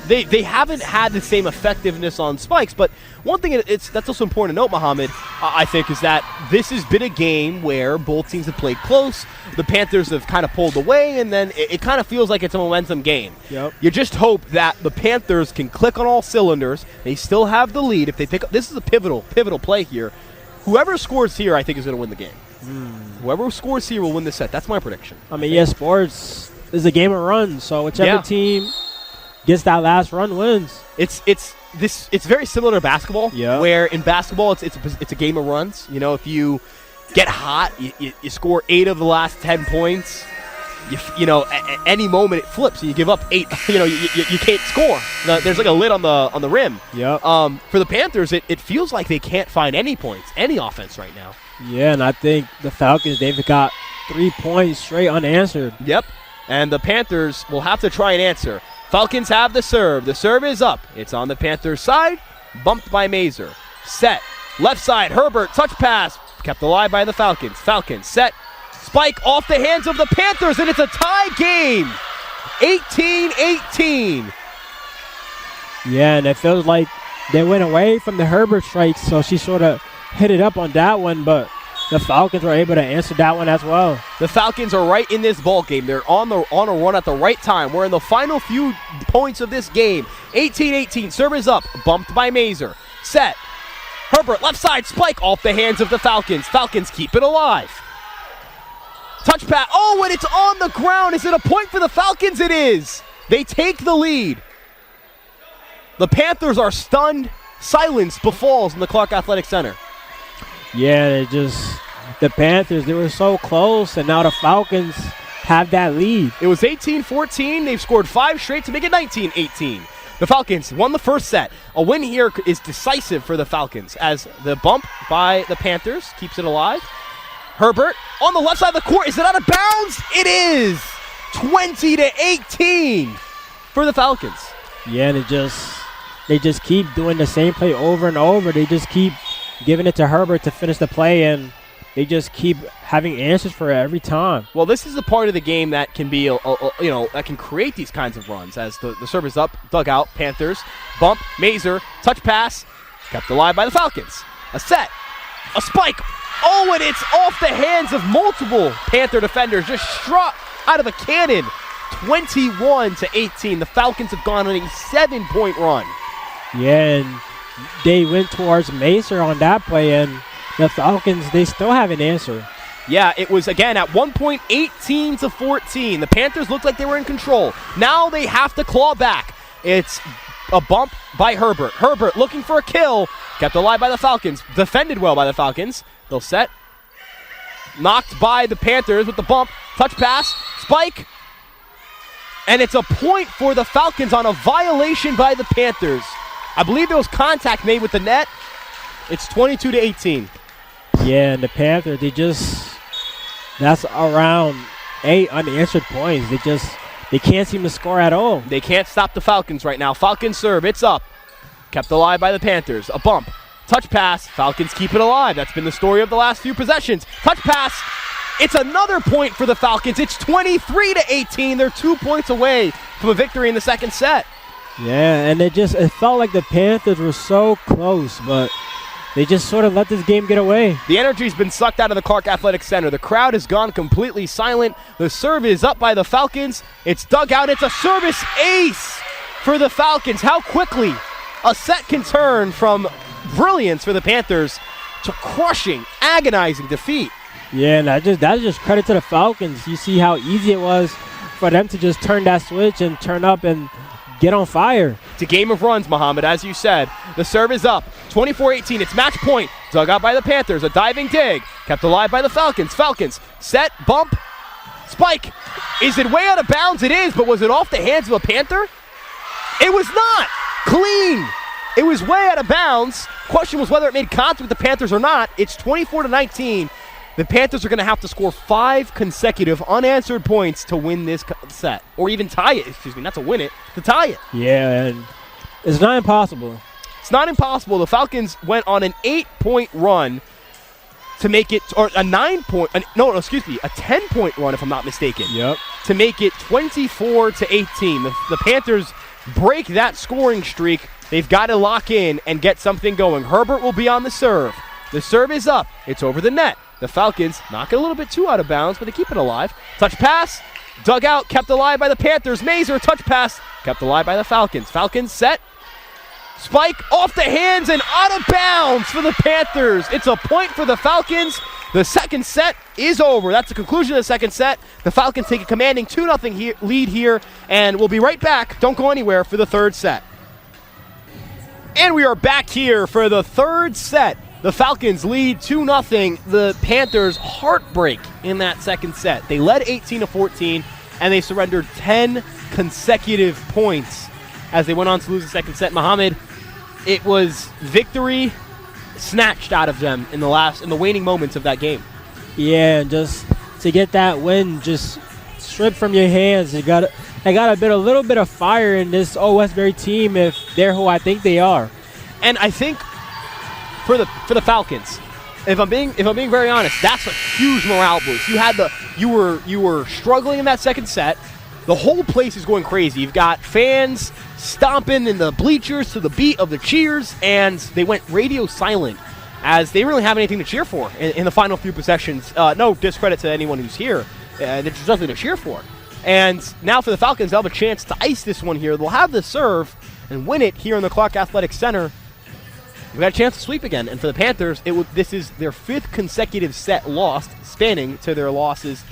they haven't had the same effectiveness on spikes, but one thing that's also important to note, Muhammad, I think, is that this has been a game where both teams have played close. The Panthers have kind of pulled away, and then it kind of feels like it's a momentum game. Yep. You just hope that the Panthers can click on all cylinders. They still have the lead. If they pick up, this is a pivotal play here. Whoever scores here, I think, is going to win the game. Whoever scores here will win the set. That's my prediction. I mean, yeah, sports is a game of runs, so whichever team gets that last run wins. It's very similar to basketball, where in basketball it's a game of runs. You know, if you get hot, you score 8 of the last 10 points. You know, at any moment it flips and you give up 8. You know, you can't score. There's like a lid on the rim. Yeah. For the Panthers, it feels like they can't find any points, any offense right now. Yeah, and I think the Falcons, they've got 3 points straight unanswered. Yep. And the Panthers will have to try and answer. Falcons have the serve. The serve is up. It's on the Panthers' side. Bumped by Mazer. Set. Left side. Herbert. Touch pass. Kept alive by the Falcons. Falcons set. Spike off the hands of the Panthers, and it's a tie game. 18-18. Yeah, and it feels like they went away from the Herbert strikes, so she sort of hit it up on that one, but the Falcons were able to answer that one as well. The Falcons are right in this ball game. They're on a run at the right time. We're in the final few points of this game. 18-18. Serve is up. Bumped by Mazer. Set. Herbert, left side, spike off the hands of the Falcons. Falcons keep it alive. Touch pass. Oh, and it's on the ground. Is it a point for the Falcons? It is. They take the lead. The Panthers are stunned. Silence befalls in the Clark Athletic Center. Yeah, the Panthers, they were so close, and now the Falcons have that lead. It was 18-14. They've scored 5 straight to make it 19-18. The Falcons won the first set. A win here is decisive for the Falcons as the bump by the Panthers keeps it alive. Herbert on the left side of the court. Is it out of bounds? It is. 20-18 for the Falcons. Yeah, and they just keep doing the same play over and over. They just keep giving it to Herbert to finish the play, and they just keep having answers for it every time. Well, this is the part of the game that can be, that can create these kinds of runs. As the serve is up, dug out, Panthers, bump, Mazer, touch pass, kept alive by the Falcons. A set, a spike. Oh, and it's off the hands of multiple Panther defenders, just struck out of a cannon. 21-18. The Falcons have gone on a 7-point run. Yeah, and they went towards Mazer on that play, and the Falcons, they still have an answer. Yeah, it was, again, at one point, 18-14. The Panthers looked like they were in control. Now they have to claw back. It's a bump by Herbert. Herbert looking for a kill. Kept alive by the Falcons. Defended well by the Falcons. They'll set. Knocked by the Panthers with the bump. Touch pass. Spike. And it's a point for the Falcons on a violation by the Panthers. I believe there was contact made with the net. It's 22-18. Yeah, and the Panthers, that's around 8 unanswered points. They can't seem to score at all. They can't stop the Falcons right now. Falcons serve, it's up. Kept alive by the Panthers. A bump. Touch pass. Falcons keep it alive. That's been the story of the last few possessions. Touch pass. It's another point for the Falcons. It's 23-18. They're 2 points away from a victory in the second set. Yeah, and it felt like the Panthers were so close, but they just sort of let this game get away. The energy's been sucked out of the Clark Athletic Center. The crowd has gone completely silent. The serve is up by the Falcons. It's dug out. It's a service ace for the Falcons. How quickly a set can turn from brilliance for the Panthers to crushing, agonizing defeat. Yeah, and that's just credit to the Falcons. You see how easy it was for them to just turn that switch and turn up and get on fire. It's a game of runs, Muhammad, as you said. The serve is up. 24-18. It's match point. Dug out by the Panthers. A diving dig. Kept alive by the Falcons. Falcons. Set. Bump. Spike. Is it way out of bounds? It is, but was it off the hands of a Panther? It was not. Clean. It was way out of bounds. Question was whether it made contact with the Panthers or not. It's 24-19. The Panthers are going to have to score 5 consecutive unanswered points to win this set. Or even tie it. Excuse me, not to win it, to tie it. Yeah, and it's not impossible. It's not impossible. The Falcons went on an 8-point run to make it, or a 10-point run if I'm not mistaken. Yep. To make it 24-18. The Panthers break that scoring streak. They've got to lock in and get something going. Herbert will be on the serve. The serve is up. It's over the net. The Falcons knock it a little bit too out of bounds, but they keep it alive. Touch pass, dug out, kept alive by the Panthers. Mazer, touch pass, kept alive by the Falcons. Falcons set, spike off the hands and out of bounds for the Panthers. It's a point for the Falcons. The second set is over. That's the conclusion of the second set. The Falcons take a commanding 2-0 lead here, and we'll be right back. Don't go anywhere for the third set. And we are back here for the third set. The Falcons lead 2-0. The Panthers heartbreak in that second set. They led 18-14, and they surrendered 10 consecutive points as they went on to lose the second set. Mohammed, it was victory snatched out of them in the waning moments of that game. Yeah, just to get that win just stripped from your hands. I got a little bit of fire in this Westbury team if they're who I think they are. And I think for the Falcons, if I'm being very honest, that's a huge morale boost. You were struggling in that second set. The whole place is going crazy. You've got fans stomping in the bleachers to the beat of the cheers, and they went radio silent as they really have anything to cheer for in the final few possessions. No discredit to anyone who's here. There's nothing to cheer for. And now for the Falcons, they'll have a chance to ice this one here. They'll have the serve and win it here in the Clark Athletic Center. We've got a chance to sweep again. And for the Panthers, this is their 5th consecutive set lost, spanning to their losses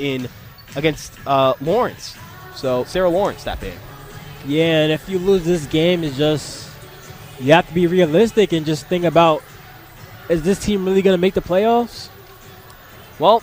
against Lawrence. So Sarah Lawrence that big. Yeah, and if you lose this game, it's just you have to be realistic and just think about, is this team really going to make the playoffs? Well,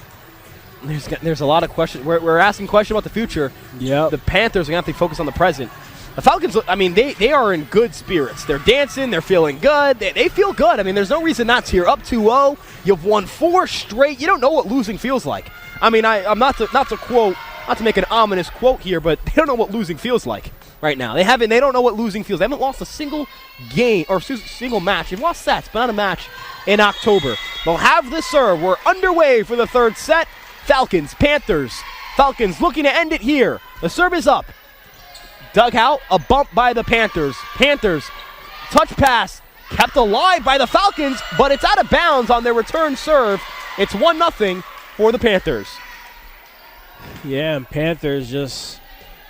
there's a lot of questions. We're asking questions about the future. Yeah. The Panthers are going to have to focus on the present. The Falcons, I mean, they are in good spirits. They're dancing. They're feeling good. They feel good. I mean, there's no reason not to. You're up 2-0. You've won 4 straight. You don't know what losing feels like. I mean, I'm not to quote not to make an ominous quote here, but they don't know what losing feels like right now. They don't know what losing feels. They haven't lost a single game or single match. They've lost sets, but not a match in October. They'll have the serve. We're underway for the third set. Falcons, Panthers. Falcons looking to end it here. The serve is up. Dug out, a bump by the Panthers. Panthers, touch pass, kept alive by the Falcons, but it's out of bounds on their return serve. It's 1-0 for the Panthers. Yeah, and Panthers just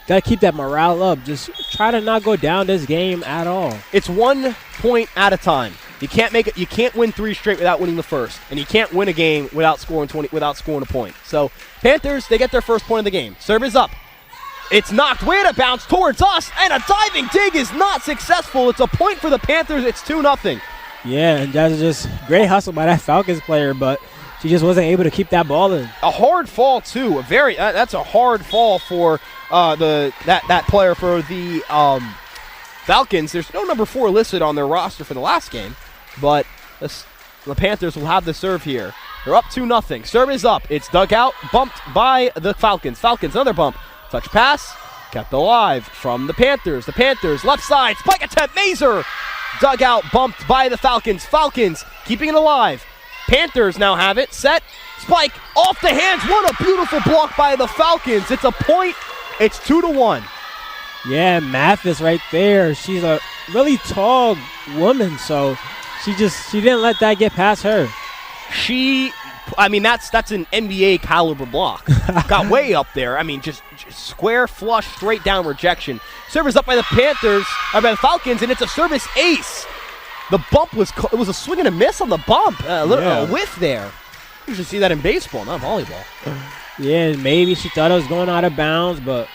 got to keep that morale up. Just try to not go down this game at all. It's 1 point at a time. You can't make it. You can't win 3 straight without winning the first, and you can't win a game without scoring a point. So Panthers, they get their first point of the game. Serve is up. It's knocked way out of bounds towards us, and a diving dig is not successful. It's a point for the Panthers. It's 2-0. Yeah, and that's just great hustle by that Falcons player, but she just wasn't able to keep that ball in. A hard fall too. That's a hard fall for that player for the Falcons. There's no number 4 listed on their roster for the last game, but the Panthers will have the serve here. They're up 2-0. Serve is up. It's dug out, bumped by the Falcons. Falcons, another bump. Touch pass, kept alive from the Panthers. The Panthers, left side, spike attempt, Mazer. Dug out, bumped by the Falcons. Falcons keeping it alive. Panthers now have it. Set, spike, off the hands. What a beautiful block by the Falcons. It's a point. It's 2-1. Yeah, Mathis right there. She's a really tall woman, so she didn't let that get past her. That's an NBA caliber block. Got way up there. Just square flush, straight down rejection. Serve is up by the Panthers, by the Falcons, and it's a service ace. The bump was a swing and a miss on the bump. A whiff there. You should see that in baseball, not volleyball. Yeah, maybe she thought it was going out of bounds, but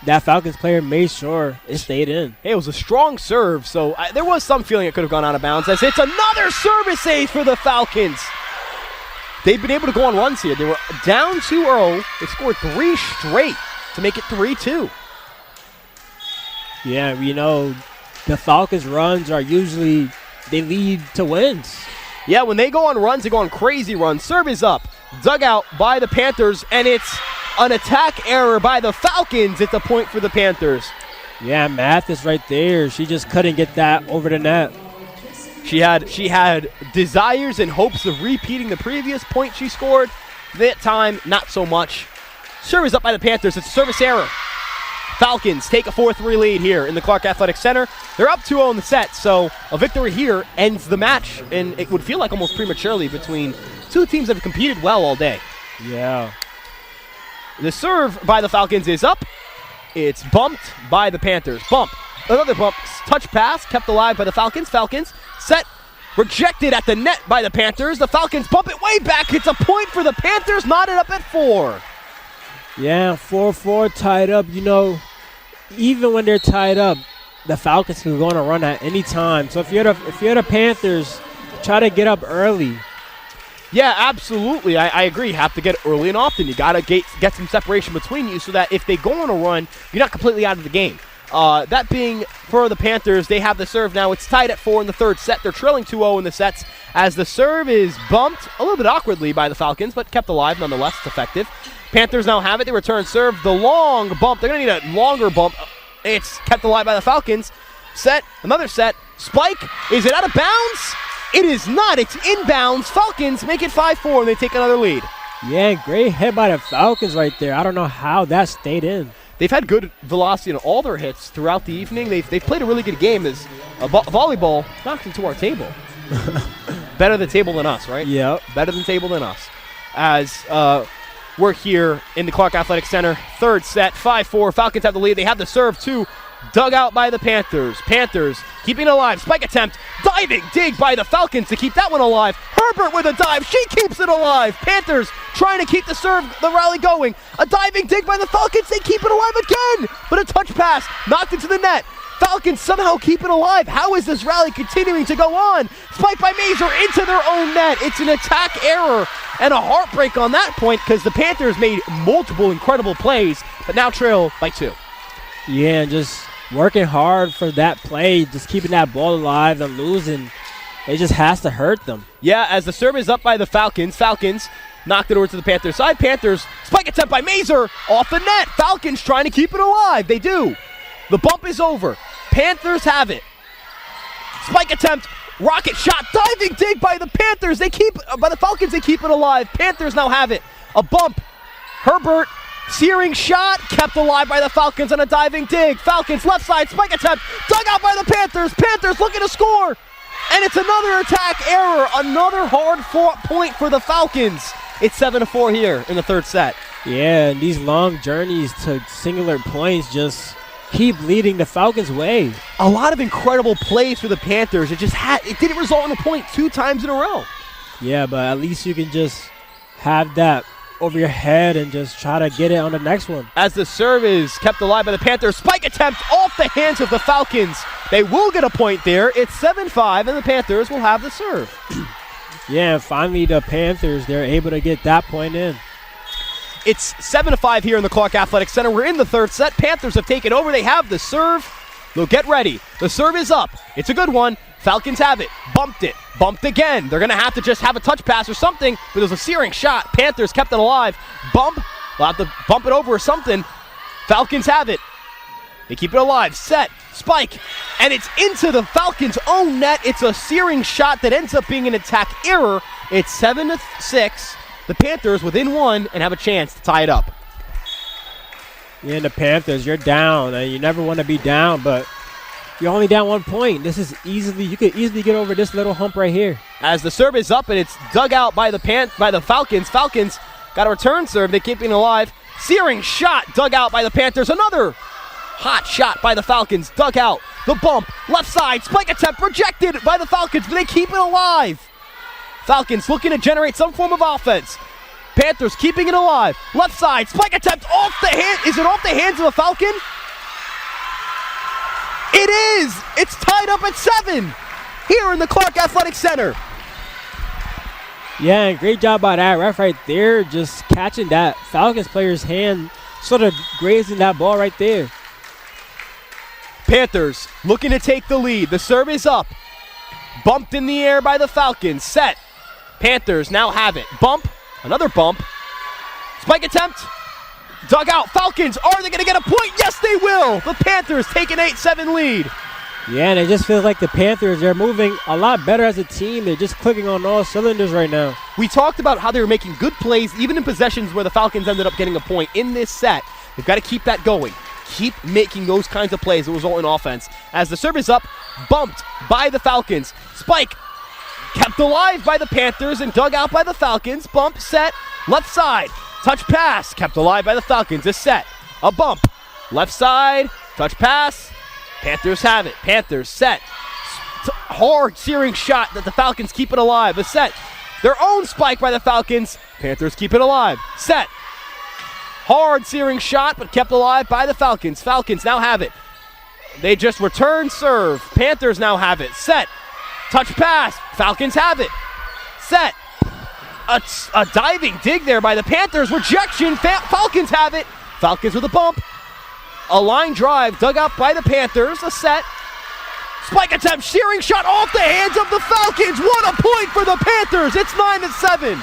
that Falcons player made sure it stayed in. Hey, it was a strong serve, so there was some feeling it could have gone out of bounds. As it's another service ace for the Falcons. They've been able to go on runs here. They were down 2-0. They scored 3 straight to make it 3-2. Yeah, the Falcons' runs are usually, they lead to wins. Yeah, when they go on runs, they go on crazy runs. Serve is up. Dug out by the Panthers, and it's an attack error by the Falcons. It's a point for the Panthers. Yeah, Mathis right there. She just couldn't get that over the net. She had desires and hopes of repeating the previous point she scored. That time, not so much. Serve is up by the Panthers. It's a service error. Falcons take a 4-3 lead here in the Clark Athletic Center. They're up 2-0 in the set, so a victory here ends the match, and it would feel like almost prematurely between two teams that have competed well all day. Yeah. The serve by the Falcons is up. It's bumped by the Panthers. Bump. Another bump. Touch pass kept alive by the Falcons. Falcons set. Rejected at the net by the Panthers. The Falcons bump it way back. It's a point for the Panthers, knotted up at 4. Yeah, 4-4 tied up. Even when they're tied up, the Falcons can go on a run at any time. So if you're the Panthers, try to get up early. Yeah, absolutely. I agree. You have to get early and often. You got to get some separation between you so that if they go on a run, you're not completely out of the game. That being for the Panthers, they have the serve now. It's tied at 4 in the third set. They're trailing 2-0 in the sets as the serve is bumped a little bit awkwardly by the Falcons, but kept alive nonetheless. It's effective. Panthers now have it. They return serve. The long bump. They're going to need a longer bump. It's kept alive by the Falcons. Set. Another set. Spike. Is it out of bounds? It is not. It's inbounds. Falcons make it 5-4, and they take another lead. Yeah, great hit by the Falcons right there. I don't know how that stayed in. They've had good velocity in all their hits throughout the evening. They've played a really good game as volleyball knocked into our table. Better the table than us, right? Yep. Better than table than us. As we're here in the Clark Athletic Center. Third set, 5-4. Falcons have the lead. They have the serve, too. Dug out by the Panthers. Panthers keeping it alive. Spike attempt. Diving dig by the Falcons to keep that one alive. Herbert with a dive. She keeps it alive. Panthers trying to keep the rally going. A diving dig by the Falcons. They keep it alive again. But a touch pass knocked into the net. Falcons somehow keep it alive. How is this rally continuing to go on? Spike by Mazer into their own net. It's an attack error and a heartbreak on that point because the Panthers made multiple incredible plays, but now trail by 2. Yeah, and just working hard for that play, just keeping that ball alive and losing, it just has to hurt them. Yeah, as the serve is up by the Falcons. Falcons Knocked it over to the Panthers side. Panthers, spike attempt by Mazer. Off the net. Falcons trying to keep it alive. They do. The bump is over. Panthers have it. Spike attempt. Rocket shot. Diving dig by the Panthers. By the Falcons, they keep it alive. Panthers now have it. A bump. Herbert. Searing shot, kept alive by the Falcons on a diving dig. Falcons left side, spike attempt, dug out by the Panthers. Panthers looking to score. And it's another attack error. Another hard-fought point for the Falcons. It's 7-4 here in the third set. Yeah, and these long journeys to singular points just keep leading the Falcons' way. A lot of incredible plays for the Panthers. It didn't result in a point 2 times in a row. Yeah, but at least you can just have that over your head and just try to get it on the next one. As the serve is kept alive by the Panthers, spike attempt off the hands of the Falcons. They will get a point there. It's 7-5, and the Panthers will have the serve. Yeah, and finally the Panthers, they're able to get that point in. It's 7-5 here in the Clark Athletic Center. We're in the third set. Panthers have taken over. They have the serve. They'll get ready. The serve is up. It's a good one. Falcons have it. Bumped it. Bumped again. They're going to have to just have a touch pass or something, but there's a searing shot. Panthers kept it alive. Bump. They'll have to bump it over or something. Falcons have it. They keep it alive. Set. Spike. And it's into the Falcons' own net. It's a searing shot that ends up being an attack error. It's 7-6. The Panthers within 1 and have a chance to tie it up. Yeah, and the Panthers, you're down, and you never want to be down, but you're only down 1 point. You could easily get over this little hump right here. As the serve is up and it's dug out by the Falcons. Falcons got a return serve. They keep it alive. Searing shot dug out by the Panthers. Another hot shot by the Falcons. Dug out. The bump. Left side. Spike attempt rejected by the Falcons, but they keep it alive. Falcons looking to generate some form of offense. Panthers keeping it alive. Left side. Spike attempt off the hand. Is it off the hands of a Falcon? It is! It's tied up at 7 here in the Clark Athletic Center. Yeah, and great job by that ref right there, just catching that Falcons player's hand, sort of grazing that ball right there. Panthers looking to take the lead. The serve is up. Bumped in the air by the Falcons. Set. Panthers now have it. Bump. Another bump. Spike attempt. Dug out. Falcons, are they going to get a point? Yes, they will. The Panthers take an 8-7 lead. Yeah, and it just feels like the Panthers, they're moving a lot better as a team. They're just clicking on all cylinders right now. We talked about how they were making good plays, even in possessions where the Falcons ended up getting a point in this set. They've got to keep that going. Keep making those kinds of plays that result in offense. As the serve is up, bumped by the Falcons. Spike kept alive by the Panthers and dug out by the Falcons. Bump, set, left side. Touch pass, kept alive by the Falcons. This set, a bump. Left side, touch pass. Panthers have it. Panthers set. Hard searing shot that the Falcons keep it alive. A set. Their own spike by the Falcons. Panthers keep it alive. Set. Hard searing shot, but kept alive by the Falcons. Falcons now have it. They just return serve. Panthers now have it. Set. Touch pass. Falcons have it. Set. A diving dig there by the Panthers. Rejection. Falcons have it. Falcons with a bump. A line drive dug out by the Panthers. A set. Spike attempt. Shearing shot off the hands of the Falcons. What a point for the Panthers. It's 9-7.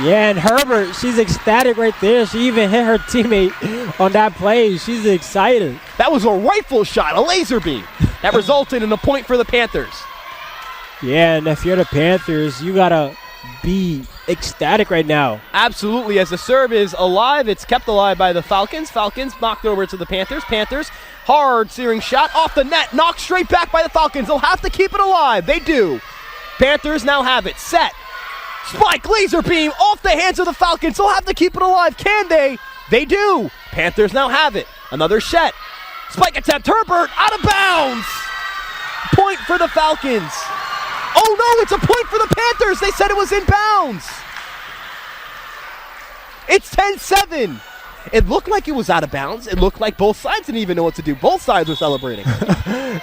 Yeah, and Herbert, she's ecstatic right there. She even hit her teammate on that play. She's excited. That was a rifle shot, a laser beam. That resulted in a point for the Panthers. Yeah, and if you're the Panthers, you got to be ecstatic right now. Absolutely. As the serve is alive, it's kept alive by the Falcons. Falcons knocked over to the Panthers. Panthers, hard searing shot off the net, knocked straight back by the Falcons. They'll have to keep it alive. They do. Panthers now have it. Set. Spike, laser beam off the hands of the Falcons. They'll have to keep it alive. Can they? They do. Panthers now have it. Another set. Spike attempt. Herbert out of bounds. Point for the Falcons. Oh no, it's a point for the Panthers. They said it was in bounds. It's 10-7. It looked like it was out of bounds. It looked like both sides didn't even know what to do. Both sides were celebrating.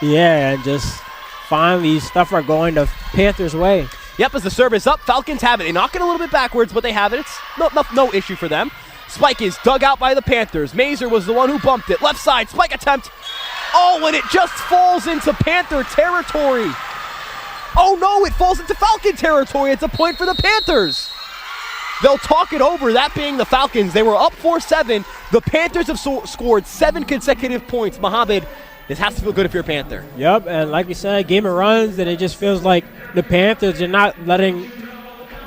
Yeah, and just finally stuff are going the Panthers' way. Yep, as the serve is up, Falcons have it. They knock it a little bit backwards, but they have it. It's no issue for them. Spike is dug out by the Panthers. Mazer was the one who bumped it. Left side, spike attempt. Oh, and it just falls into Panther territory. Oh no, it falls into Falcon territory. It's a point for the Panthers. they'll talk it over, that being the Falcons. They were up 4-7. The Panthers have scored 7 consecutive points. Mohammed, this has to feel good if you're a Panther. Yep, and like you said, game of runs, and it just feels like the Panthers are not letting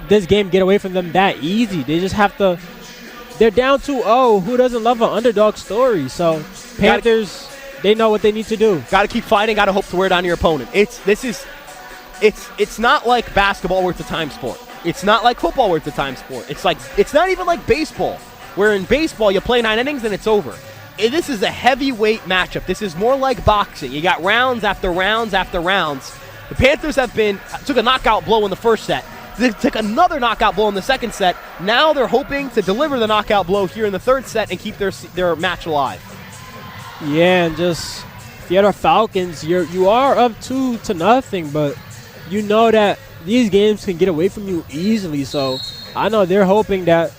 this game get away from them that easy. They just have to – they're down 2-0. Who doesn't love an underdog story? So Panthers, they know what they need to do. Got to keep fighting. Got to hope to wear it on your opponent. It's not like basketball where it's a time sport. It's not like football where it's a time sport. It's not even like baseball, where in baseball you play 9 innings and it's over. This is a heavyweight matchup. This is more like boxing. You got rounds after rounds after rounds. The Panthers took a knockout blow in the first set. They took another knockout blow in the second set. Now they're hoping to deliver the knockout blow here in the third set and keep their match alive. Yeah, and just the other Falcons, you are up 2-0, but you know that these games can get away from you easily. So I know they're hoping that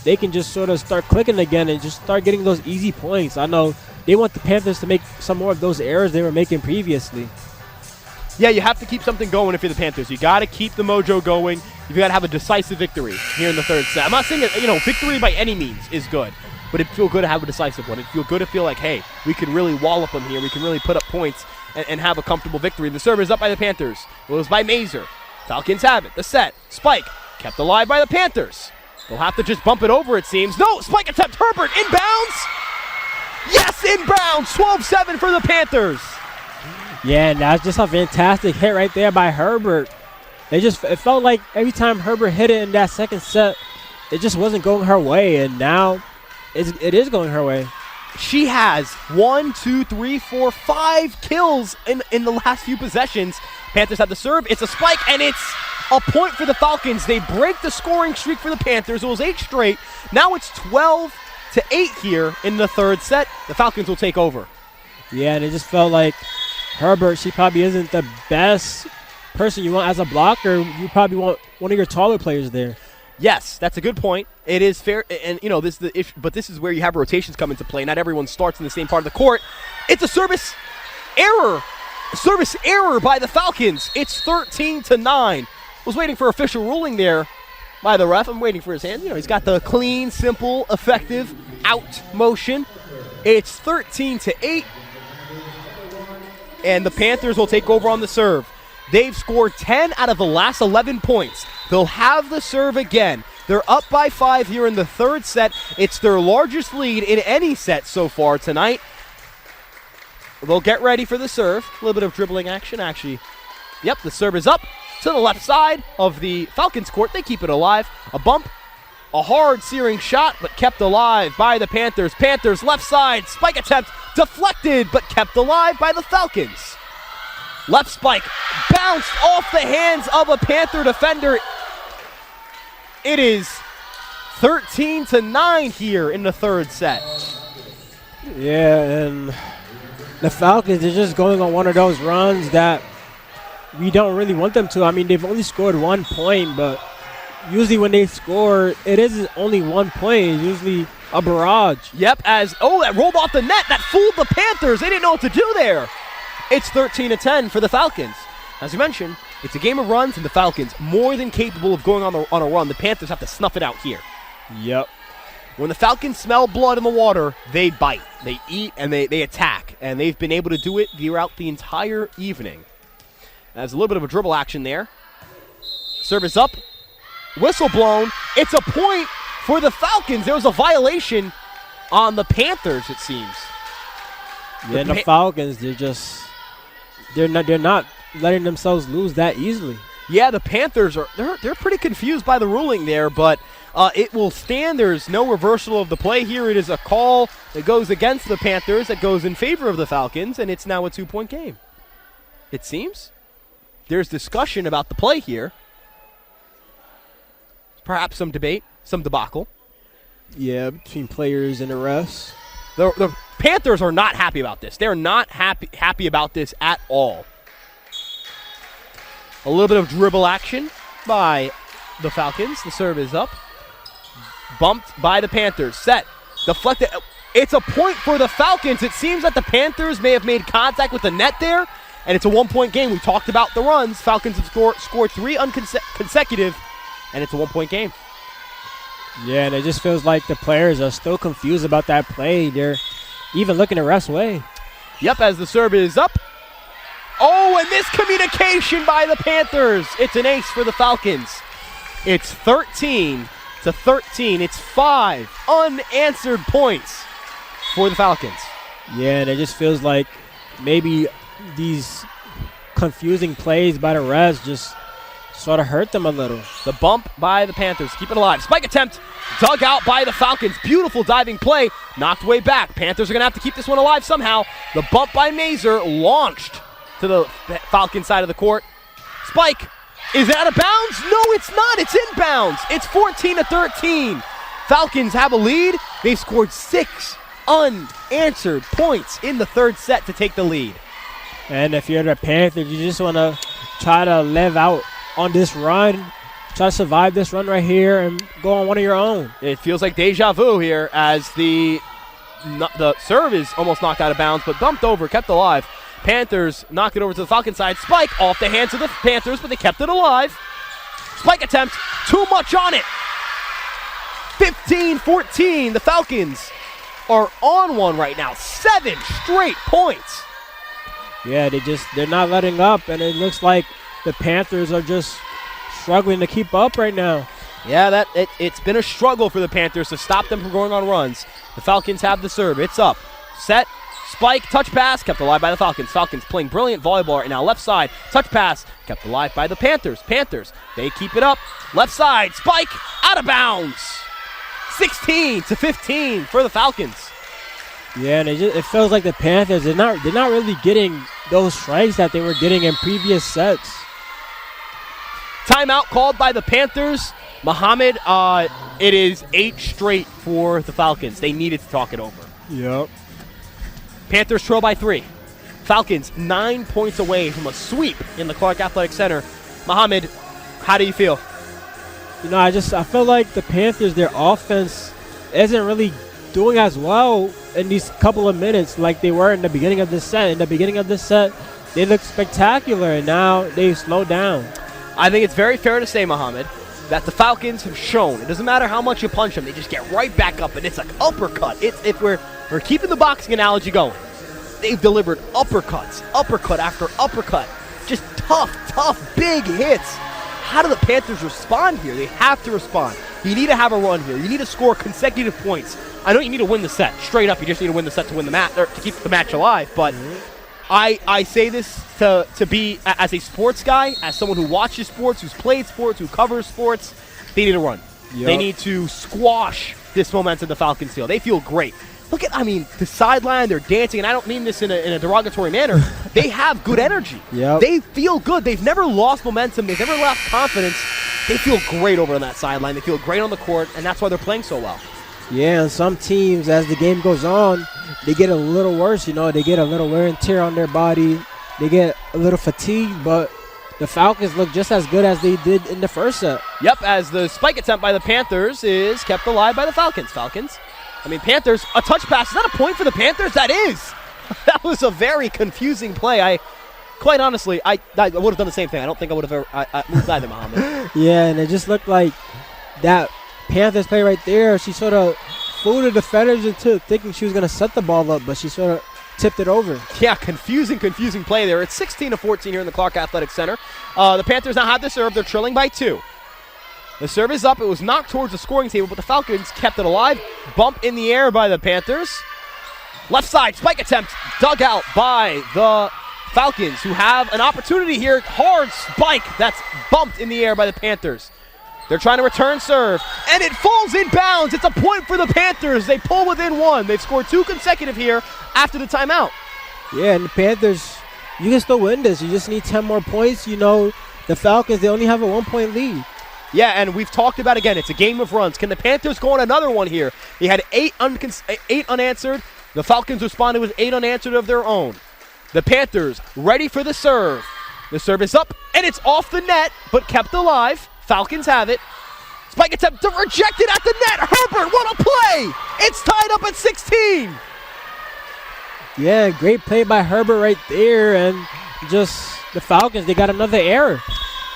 they can just sort of start clicking again and just start getting those easy points. I know they want the Panthers to make some more of those errors they were making previously. Yeah, you have to keep something going if you're the Panthers. You got to keep the mojo going. You've got to have a decisive victory here in the third set. I'm not saying that, victory by any means is good, but it'd feel good to have a decisive one. It'd feel good to feel like, hey, we can really wallop them here. We can really put up points and have a comfortable victory. The serve is up by the Panthers. It was by Mazer. Falcons have it. The set. Spike kept alive by the Panthers. They'll have to just bump it over, it seems. No, spike attempt. Herbert inbounds. Yes, inbounds. 12-7 for the Panthers. Yeah, and that's just a fantastic hit right there by Herbert. It felt like every time Herbert hit it in that second set, it just wasn't going her way, and now it is going her way. She has 5 kills in the last few possessions. Panthers have the serve. It's a spike, and it's a point for the Falcons. They break the scoring streak for the Panthers. It was 8 straight. Now it's 12-8 here in the third set. The Falcons will take over. Yeah, and it just felt like Herbert, she probably isn't the best person you want as a blocker. You probably want one of your taller players there. Yes, that's a good point. It is fair, and this is the issue, but this is where you have rotations come into play. Not everyone starts in the same part of the court. It's a service error by the Falcons. It's 13-9. Was waiting for official ruling there by the ref. I'm waiting for his hand. He's got the clean, simple, effective out motion. It's 13-8, and the Panthers will take over on the serve. They've scored 10 out of the last 11 points. They'll have the serve again. They're up by 5 here in the third set. It's their largest lead in any set so far tonight. They'll get ready for the serve. A little bit of dribbling action, actually. Yep, the serve is up to the left side of the Falcons court. They keep it alive. A bump, a hard searing shot, but kept alive by the Panthers. Panthers left side, spike attempt, deflected, but kept alive by the Falcons. Left spike bounced off the hands of a Panther defender. It is 13-9 here in the third set. Yeah, and the Falcons are just going on one of those runs that we don't really want them to. I mean, they've only scored 1 point, but usually when they score, it isn't only 1 point. It's usually a barrage. Yep, that rolled off the net. That fooled the Panthers. They didn't know what to do there. It's 13-10 for the Falcons. As you mentioned, it's a game of runs, and the Falcons more than capable of going on a run. The Panthers have to snuff it out here. Yep. When the Falcons smell blood in the water, they bite, they eat, and they attack. And they've been able to do it throughout the entire evening. There's a little bit of a dribble action there. Service up. Whistle blown. It's a point for the Falcons. There was a violation on the Panthers, it seems. Yeah, and the Falcons, they're not letting themselves lose that easily. Yeah, the Panthers they're pretty confused by the ruling there, but it will stand. There's no reversal of the play here. It is a call that goes against the Panthers, that goes in favor of the Falcons, and it's now a 2-point game. It seems. There's discussion about the play here. Perhaps some debate, some debacle. Yeah, between players and the refs. The Panthers are not happy about this. They're not happy about this at all. A little bit of dribble action by the Falcons. The serve is up. Bumped by the Panthers. Set. Deflected. It's a point for the Falcons. It seems that the Panthers may have made contact with the net there, and it's a 1-point game. We talked about the runs. Falcons have scored 3 consecutive, and it's a 1-point game. Yeah, and it just feels like the players are still confused about that play. They're even looking the ref's way. Yep, as the serve is up. Oh, and miscommunication by the Panthers. It's an ace for the Falcons. It's 13-13. It's 5 unanswered points for the Falcons. Yeah, and it just feels like maybe these confusing plays by the refs just sort of hurt them a little. The bump by the Panthers. Keep it alive. Spike attempt. Dug out by the Falcons. Beautiful diving play. Knocked way back. Panthers are going to have to keep this one alive somehow. The bump by Mazer launched to the Falcon side of the court. Spike is out of bounds. No, it's not. It's inbounds. It's 14-13. Falcons have a lead. They've scored 6 unanswered points in the third set to take the lead. And if you're the Panthers, you just want to try to live out on this run, try to survive this run right here and go on one of your own. It feels like deja vu here as the serve is almost knocked out of bounds, but bumped over, kept alive. Panthers knock it over to the Falcon side. Spike off the hands of the Panthers, but they kept it alive. Spike attempt, too much on it. 15-14, the Falcons are on one right now. 7 straight points. Yeah, they're not letting up, and it looks like the Panthers are just struggling to keep up right now. Yeah, it's been a struggle for the Panthers to stop them from going on runs. The Falcons have the serve. It's up. Set. Spike. Touch pass. Kept alive by the Falcons. Falcons playing brilliant volleyball right now. Left side. Touch pass. Kept alive by the Panthers. Panthers. They keep it up. Left side. Spike. Out of bounds. 16-15 for the Falcons. Yeah, and it feels like the Panthers, they're not really getting those strikes that they were getting in previous sets. Timeout called by the Panthers. Muhammad, it is 8 straight for the Falcons. They needed to talk it over. Yep. Panthers trail by 3. Falcons 9 points away from a sweep in the Clark Athletic Center. Muhammad, how do you feel? You know, I feel like the Panthers, their offense isn't really doing as well in these couple of minutes like they were in the beginning of this set. In the beginning of this set, they looked spectacular, and now they've slowed down. I think it's very fair to say, Muhammad, that the Falcons have shown it doesn't matter how much you punch them, they just get right back up, and it's like uppercut. If we're keeping the boxing analogy going, they've delivered uppercuts, uppercut after uppercut, just tough, big hits. How do the Panthers respond here? They have to respond. You need to have a run here. You need to score consecutive points. I know you need to win the set. Straight up, you just need to win the set to win the match, or to keep the match alive. But I say this to be, as a sports guy, as someone who watches sports, who's played sports, who covers sports, they need a run. Yep. They need to squash this momentum the Falcons feel. They feel great. Look at, the sideline, they're dancing, and I don't mean this in a derogatory manner. They have good energy. Yep. They feel good. They've never lost momentum. They've never lost confidence. They feel great over on that sideline. They feel great on the court, and that's why they're playing so well. Yeah, and some teams, as the game goes on, they get a little worse. They get a little wear and tear on their body. They get a little fatigued, but the Falcons look just as good as they did in the first set. Yep, as the spike attempt by the Panthers is kept alive by the Falcons. Panthers, a touch pass. Is that a point for the Panthers? That is. That was a very confusing play. Quite honestly, I would have done the same thing. I don't think I would have ever moved either, Muhammad. Yeah, and it just looked like that Panthers play right there. She sort of fooled the defenders into thinking she was going to set the ball up, but she sort of tipped it over. Yeah, confusing play there. It's 16-14 here in the Clark Athletic Center. The Panthers now have the serve. They're trailing by 2. The serve is up. It was knocked towards the scoring table, but the Falcons kept it alive. Bump in the air by the Panthers. Left side, spike attempt, dug out by the Falcons, who have an opportunity here. Hard spike that's bumped in the air by the Panthers. They're trying to return serve, and it falls in bounds. It's a point for the Panthers. They pull within 1. They've scored 2 consecutive here after the timeout. Yeah, and the Panthers, you can still win this. You just need 10 more points. The Falcons, they only have a 1-point lead. Yeah, and we've talked about, again, it's a game of runs. Can the Panthers go on another one here? They had 8 unanswered. The Falcons responded with 8 unanswered of their own. The Panthers ready for the serve. The serve is up, and it's off the net, but kept alive. Falcons have it. Spike attempt rejected at the net. Herbert, what a play! It's tied up at 16. Yeah, great play by Herbert right there, and just the Falcons, they got another error.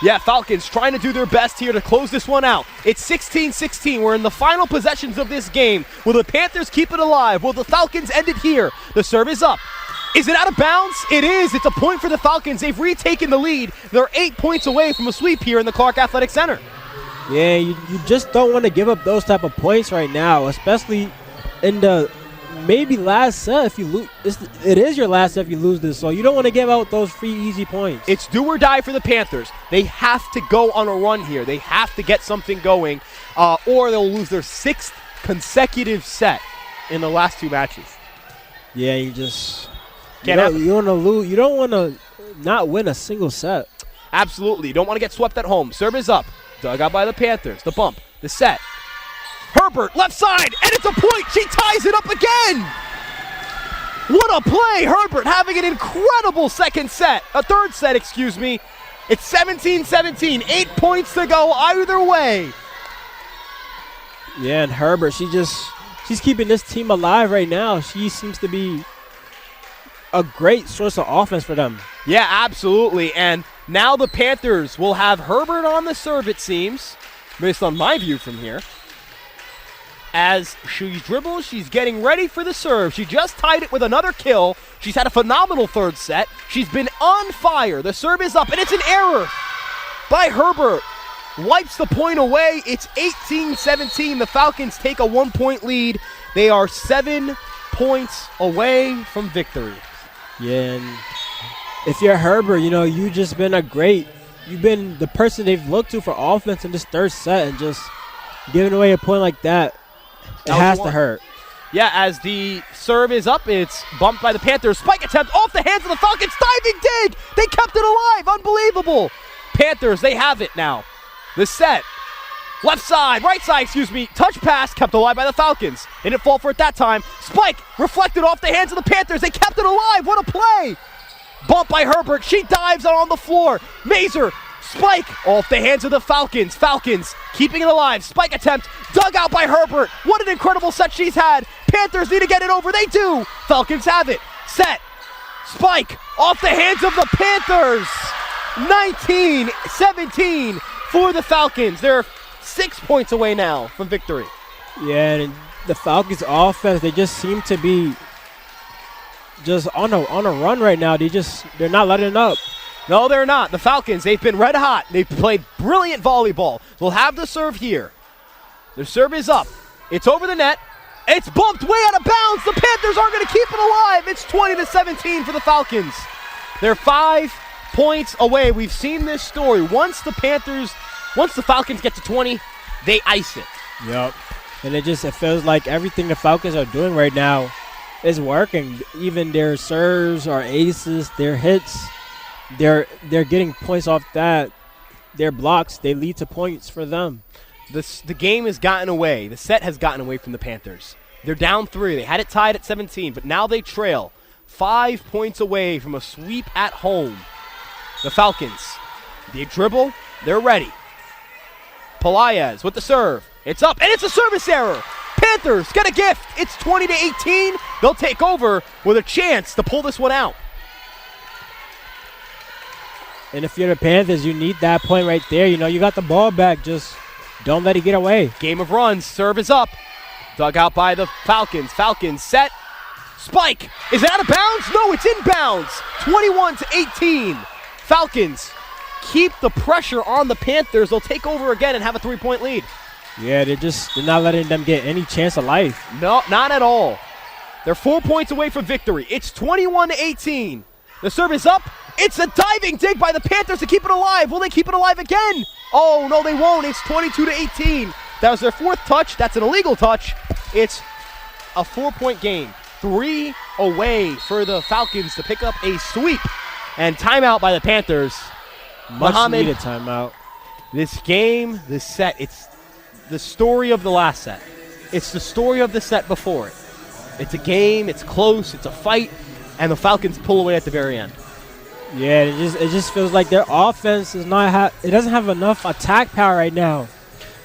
Yeah, Falcons trying to do their best here to close this one out. It's 16-16. We're in the final possessions of this game. Will the Panthers keep it alive? Will the Falcons end it here? The serve is up. Is it out of bounds? It is. It's a point for the Falcons. They've retaken the lead. They're 8 points away from a sweep here in the Clark Athletic Center. Yeah, you just don't want to give up those type of points right now, especially in the maybe last set. If you lose, it is your last set if you lose this, so you don't want to give out those free easy points. It's do or die for the Panthers. They have to go on a run here. They have to get something going, or they'll lose their 6th consecutive set in the last 2 matches. Yeah, you just you want to lose. You don't want to not win a single set. Absolutely. You don't want to get swept at home. Serve is up. Dug out by the Panthers. The bump. The set. Herbert, left side, and it's a point. She ties it up again. What a play. Herbert having an incredible third set, excuse me. It's 17-17, 8 points to go either way. Yeah, and Herbert, she's keeping this team alive right now. She seems to be a great source of offense for them. Yeah, absolutely. And now the Panthers will have Herbert on the serve, it seems, based on my view from here. As she dribbles, she's getting ready for the serve. She just tied it with another kill. She's had a phenomenal third set. She's been on fire. The serve is up, and it's an error by Herbert. Wipes the point away. It's 18-17. The Falcons take a 1-point lead. They are 7 points away from victory. Yeah, and if you're Herbert, you've just been you've been the person they've looked to for offense in this third set, and just giving away a point like that, it has to hurt. Yeah, as the serve is up, it's bumped by the Panthers. Spike attempt off the hands of the Falcons. Diving dig! They kept it alive. Unbelievable. Panthers, they have it now. The set. Left side, right side, excuse me. Touch pass kept alive by the Falcons. They didn't fall for it that time. Spike reflected off the hands of the Panthers. They kept it alive. What a play. Bump by Herbert. She dives on the floor. Mazer. Spike off the hands of the Falcons. Falcons keeping it alive. Spike attempt dug out by Herbert. What an incredible set she's had. Panthers need to get it over. They do. Falcons have it. Set. Spike off the hands of the Panthers. 19-17 for the Falcons. They're 6 points away now from victory. Yeah, and the Falcons offense, they just seem to be just on a run right now. They're not letting up. No, they're not. The Falcons, they've been red hot. They've played brilliant volleyball. They'll have the serve here. The serve is up. It's over the net. It's bumped way out of bounds. The Panthers aren't going to keep it alive. It's 20-17 for the Falcons. They're 5 points away. We've seen this story. Once the Falcons get to 20, they ice it. Yep. And it feels like everything the Falcons are doing right now is working. Even their serves or aces, their hits, they're getting points off that. Their blocks, they lead to points for them. The game has gotten away. The set has gotten away from the Panthers. They're down 3. They had it tied at 17, but now they trail 5 points away from a sweep at home. The Falcons, they dribble. They're ready. Pelaez with the serve. It's up, and it's a service error. Panthers get a gift. It's 20-18. They'll take over with a chance to pull this one out. And if you're the Panthers, you need that point right there. You got the ball back. Just don't let it get away. Game of runs. Serve is up. Dug out by the Falcons. Falcons set. Spike. Is it out of bounds? No, it's in bounds. 21-18. Falcons keep the pressure on the Panthers. They'll take over again and have a 3-point lead. Yeah, they're not letting them get any chance of life. No, not at all. They're 4 points away from victory. It's 21-18. The serve is up. It's a diving dig by the Panthers to keep it alive. Will they keep it alive again? Oh, no, they won't. It's 22-18. That was their 4th touch. That's an illegal touch. It's a 4-point game. 3 away for the Falcons to pick up a sweep. And timeout by the Panthers. Much needed timeout. This game, this set, it's the story of the last set. It's the story of the set before it. It's a game, it's close, it's a fight, and the Falcons pull away at the very end. Yeah, it just feels like their offense it doesn't have enough attack power right now.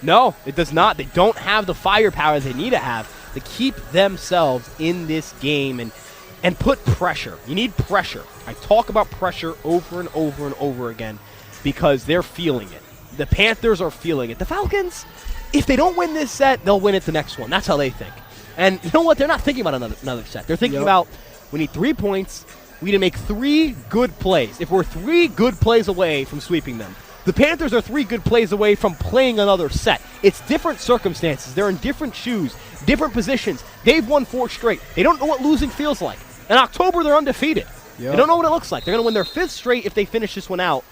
No, it does not. They don't have the firepower they need to have to keep themselves in this game and put pressure. You need pressure. I talk about pressure over and over and over again. because they're feeling it. The Panthers are feeling it. The Falcons, if they don't win this set, they'll win it the next one. That's how they think. And you know what? They're not thinking about another set. They're thinking about, we need 3 points. We need to make 3 good plays. If we're 3 good plays away from sweeping them, the Panthers are 3 good plays away from playing another set. It's different circumstances. They're in different shoes, different positions. They've won 4 straight. They don't know what losing feels like. In October, they're undefeated. Yep. They don't know what it looks like. They're going to win their 5th straight if they finish this one out.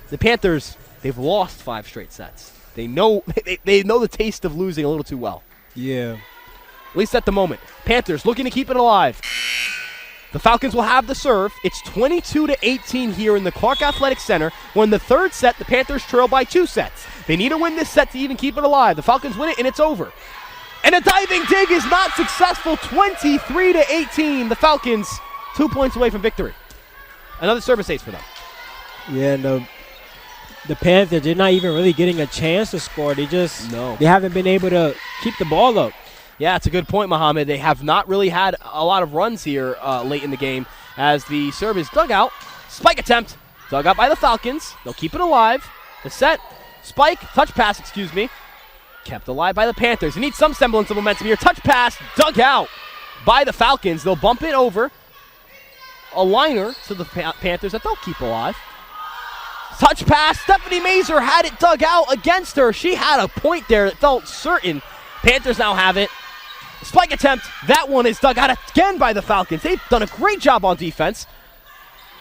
The Panthers, they've lost 5 straight sets. They know they know the taste of losing a little too well. Yeah. At least at the moment. Panthers looking to keep it alive. The Falcons will have the serve. It's 22-18 here in the Clark Athletic Center. When the 3rd set, the Panthers trail by 2 sets. They need to win this set to even keep it alive. The Falcons win it, and it's over. And a diving dig is not successful. 23-18. The Falcons 2 points away from victory. Another service ace for them. Yeah, no. The Panthers, they're not even really getting a chance to score. They haven't been able to keep the ball up. Yeah, it's a good point, Mohammed. They have not really had a lot of runs here late in the game as the serve is dug out. Spike attempt, dug out by the Falcons. They'll keep it alive. The set, spike, touch pass, kept alive by the Panthers. They need some semblance of momentum here. Touch pass, dug out by the Falcons. They'll bump it over. A liner to the Panthers that they'll keep alive. Touch pass, Stephanie Mazur had it dug out against her. She had a point there that felt certain. Panthers now have it. Spike attempt. That one is dug out again by the Falcons. They've done a great job on defense.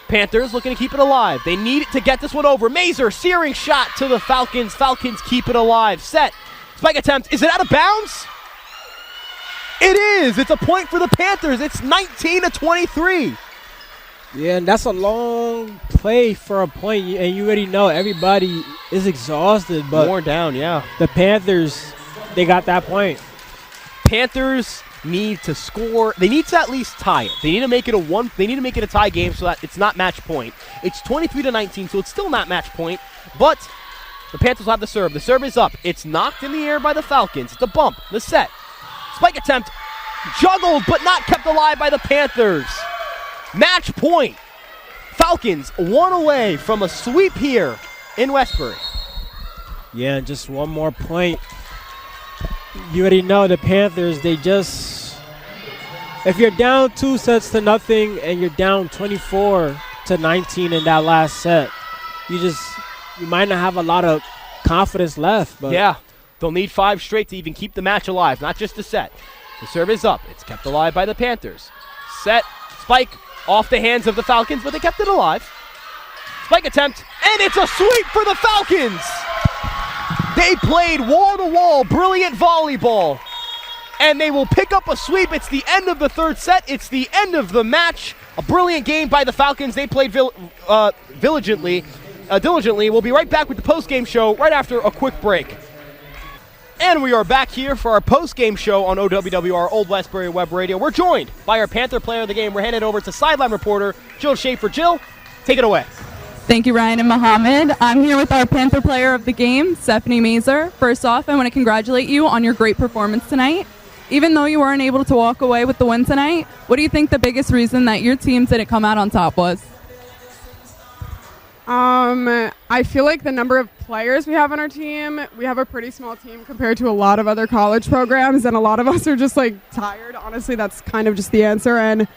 Panthers looking to keep it alive. They need to get this one over. Mazur, searing shot to the Falcons. Falcons keep it alive. Set. Spike attempt. Is it out of bounds? It is. It's a point for the Panthers. It's 19-23. Yeah, and that's a long play for a point, and you already know everybody is exhausted. But worn down, yeah. The Panthers, they got that point. Panthers need to score. They need to at least tie it. They need to make it They need to make it a tie game so that it's not match point. It's 23-19, so it's still not match point. But the Panthers will have the serve. The serve is up. It's knocked in the air by the Falcons. It's a bump. The set. Spike attempt. Juggled, but not kept alive by the Panthers. Match point. Falcons 1 away from a sweep here in Westbury. Yeah, just one more point. You already know the Panthers, if you're down 2-0 and you're down 24-19 in that last set, you might not have a lot of confidence left. But yeah, they'll need 5 straight to even keep the match alive, not just the set. The serve is up. It's kept alive by the Panthers. Set, spike, off the hands of the Falcons, but they kept it alive. Spike attempt, and it's a sweep for the Falcons! They played wall-to-wall, brilliant volleyball, and they will pick up a sweep. It's the end of the 3rd set. It's the end of the match. A brilliant game by the Falcons. They played diligently. We'll be right back with the post-game show right after a quick break. And we are back here for our post-game show on OWWR Old Westbury Web Radio. We're joined by our Panther player of the game. We're handing over to sideline reporter Jill Schaefer. Jill, take it away. Thank you, Ryan and Mohammed. I'm here with our Panther player of the game, Stephanie Mazur. First off, I want to congratulate you on your great performance tonight. Even though you weren't able to walk away with the win tonight, what do you think the biggest reason that your team didn't come out on top was? I feel like the number of players we have on our team, we have a pretty small team compared to a lot of other college programs, and a lot of us are just tired. Honestly, that's kind of just the answer, and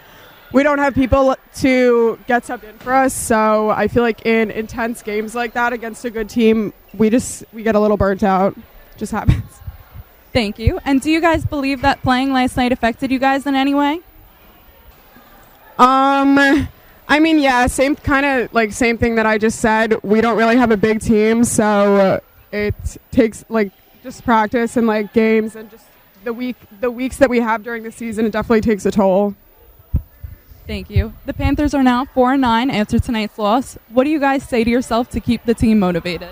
we don't have people to get subbed in for us, so I feel like in intense games like that against a good team, we get a little burnt out. Just happens. Thank you. And do you guys believe that playing last night affected you guys in any way? I mean, yeah, same thing that I just said. We don't really have a big team, so it takes just practice and games and just the weeks that we have during the season. It definitely takes a toll. Thank you. The Panthers are now 4-9 after tonight's loss. What do you guys say to yourself to keep the team motivated?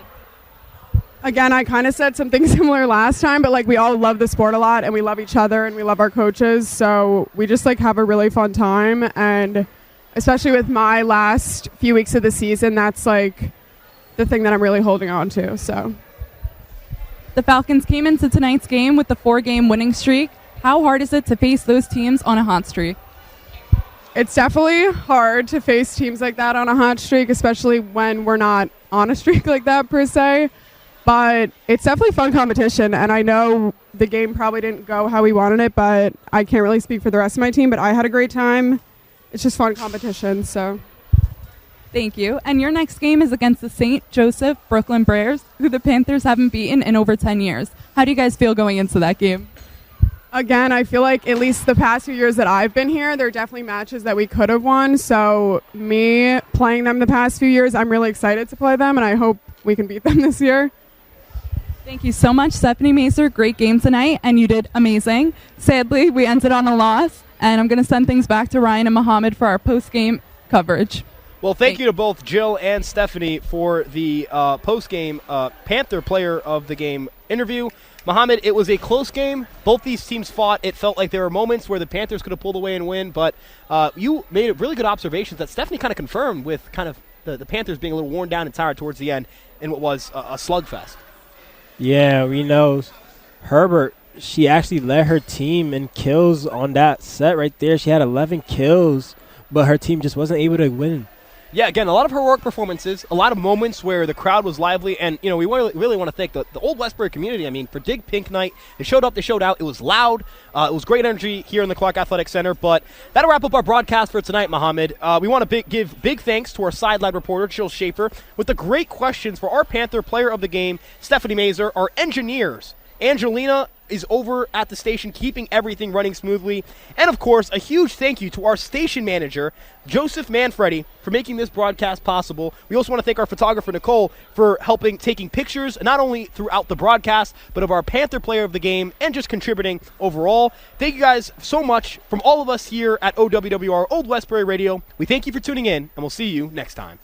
Again, I kind of said something similar last time, but we all love the sport a lot, and we love each other, and we love our coaches, so we just have a really fun time, and especially with my last few weeks of the season, that's the thing that I'm really holding on to. So, the Falcons came into tonight's game with the 4-game winning streak. How hard is it to face those teams on a hot streak? It's definitely hard to face teams like that on a hot streak, especially when we're not on a streak like that per se. But it's definitely fun competition, and I know the game probably didn't go how we wanted it, but I can't really speak for the rest of my team, but I had a great time. It's just fun competition, so. Thank you. And your next game is against the St. Joseph Brooklyn Bears, who the Panthers haven't beaten in over 10 years. How do you guys feel going into that game? Again, I feel like at least the past few years that I've been here, there are definitely matches that we could have won. So me playing them the past few years, I'm really excited to play them, and I hope we can beat them this year. Thank you so much, Stephanie Mazer. Great game tonight, and you did amazing. Sadly, we ended on a loss, and I'm going to send things back to Ryan and Mohammed for our post-game coverage. Well, thank you to both Jill and Stephanie for the post-game Panther Player of the Game interview. Mohammed, it was a close game. Both these teams fought. It felt like there were moments where the Panthers could have pulled away and win, but you made really good observations that Stephanie kind of confirmed with kind of the Panthers being a little worn down and tired towards the end in what was a slugfest. Yeah, we know Herbert, she actually led her team in kills on that set right there. She had 11 kills, but her team just wasn't able to win. Yeah, again, a lot of heroic performances, a lot of moments where the crowd was lively, and, you know, we really want to thank the Old Westbury community. I mean, for Dig Pink Night, they showed up, they showed out. It was loud. It was great energy here in the Clark Athletic Center, but that'll wrap up our broadcast for tonight, Mohammed. We want to give big thanks to our sideline reporter, Jill Schaefer, with the great questions for our Panther Player of the Game, Stephanie Mazer, our engineers, Angelina is over at the station keeping everything running smoothly. And, of course, a huge thank you to our station manager, Joseph Manfredi, for making this broadcast possible. We also want to thank our photographer, Nicole, for taking pictures, not only throughout the broadcast, but of our Panther Player of the Game and just contributing overall. Thank you guys so much from all of us here at OWWR Old Westbury Radio. We thank you for tuning in, and we'll see you next time.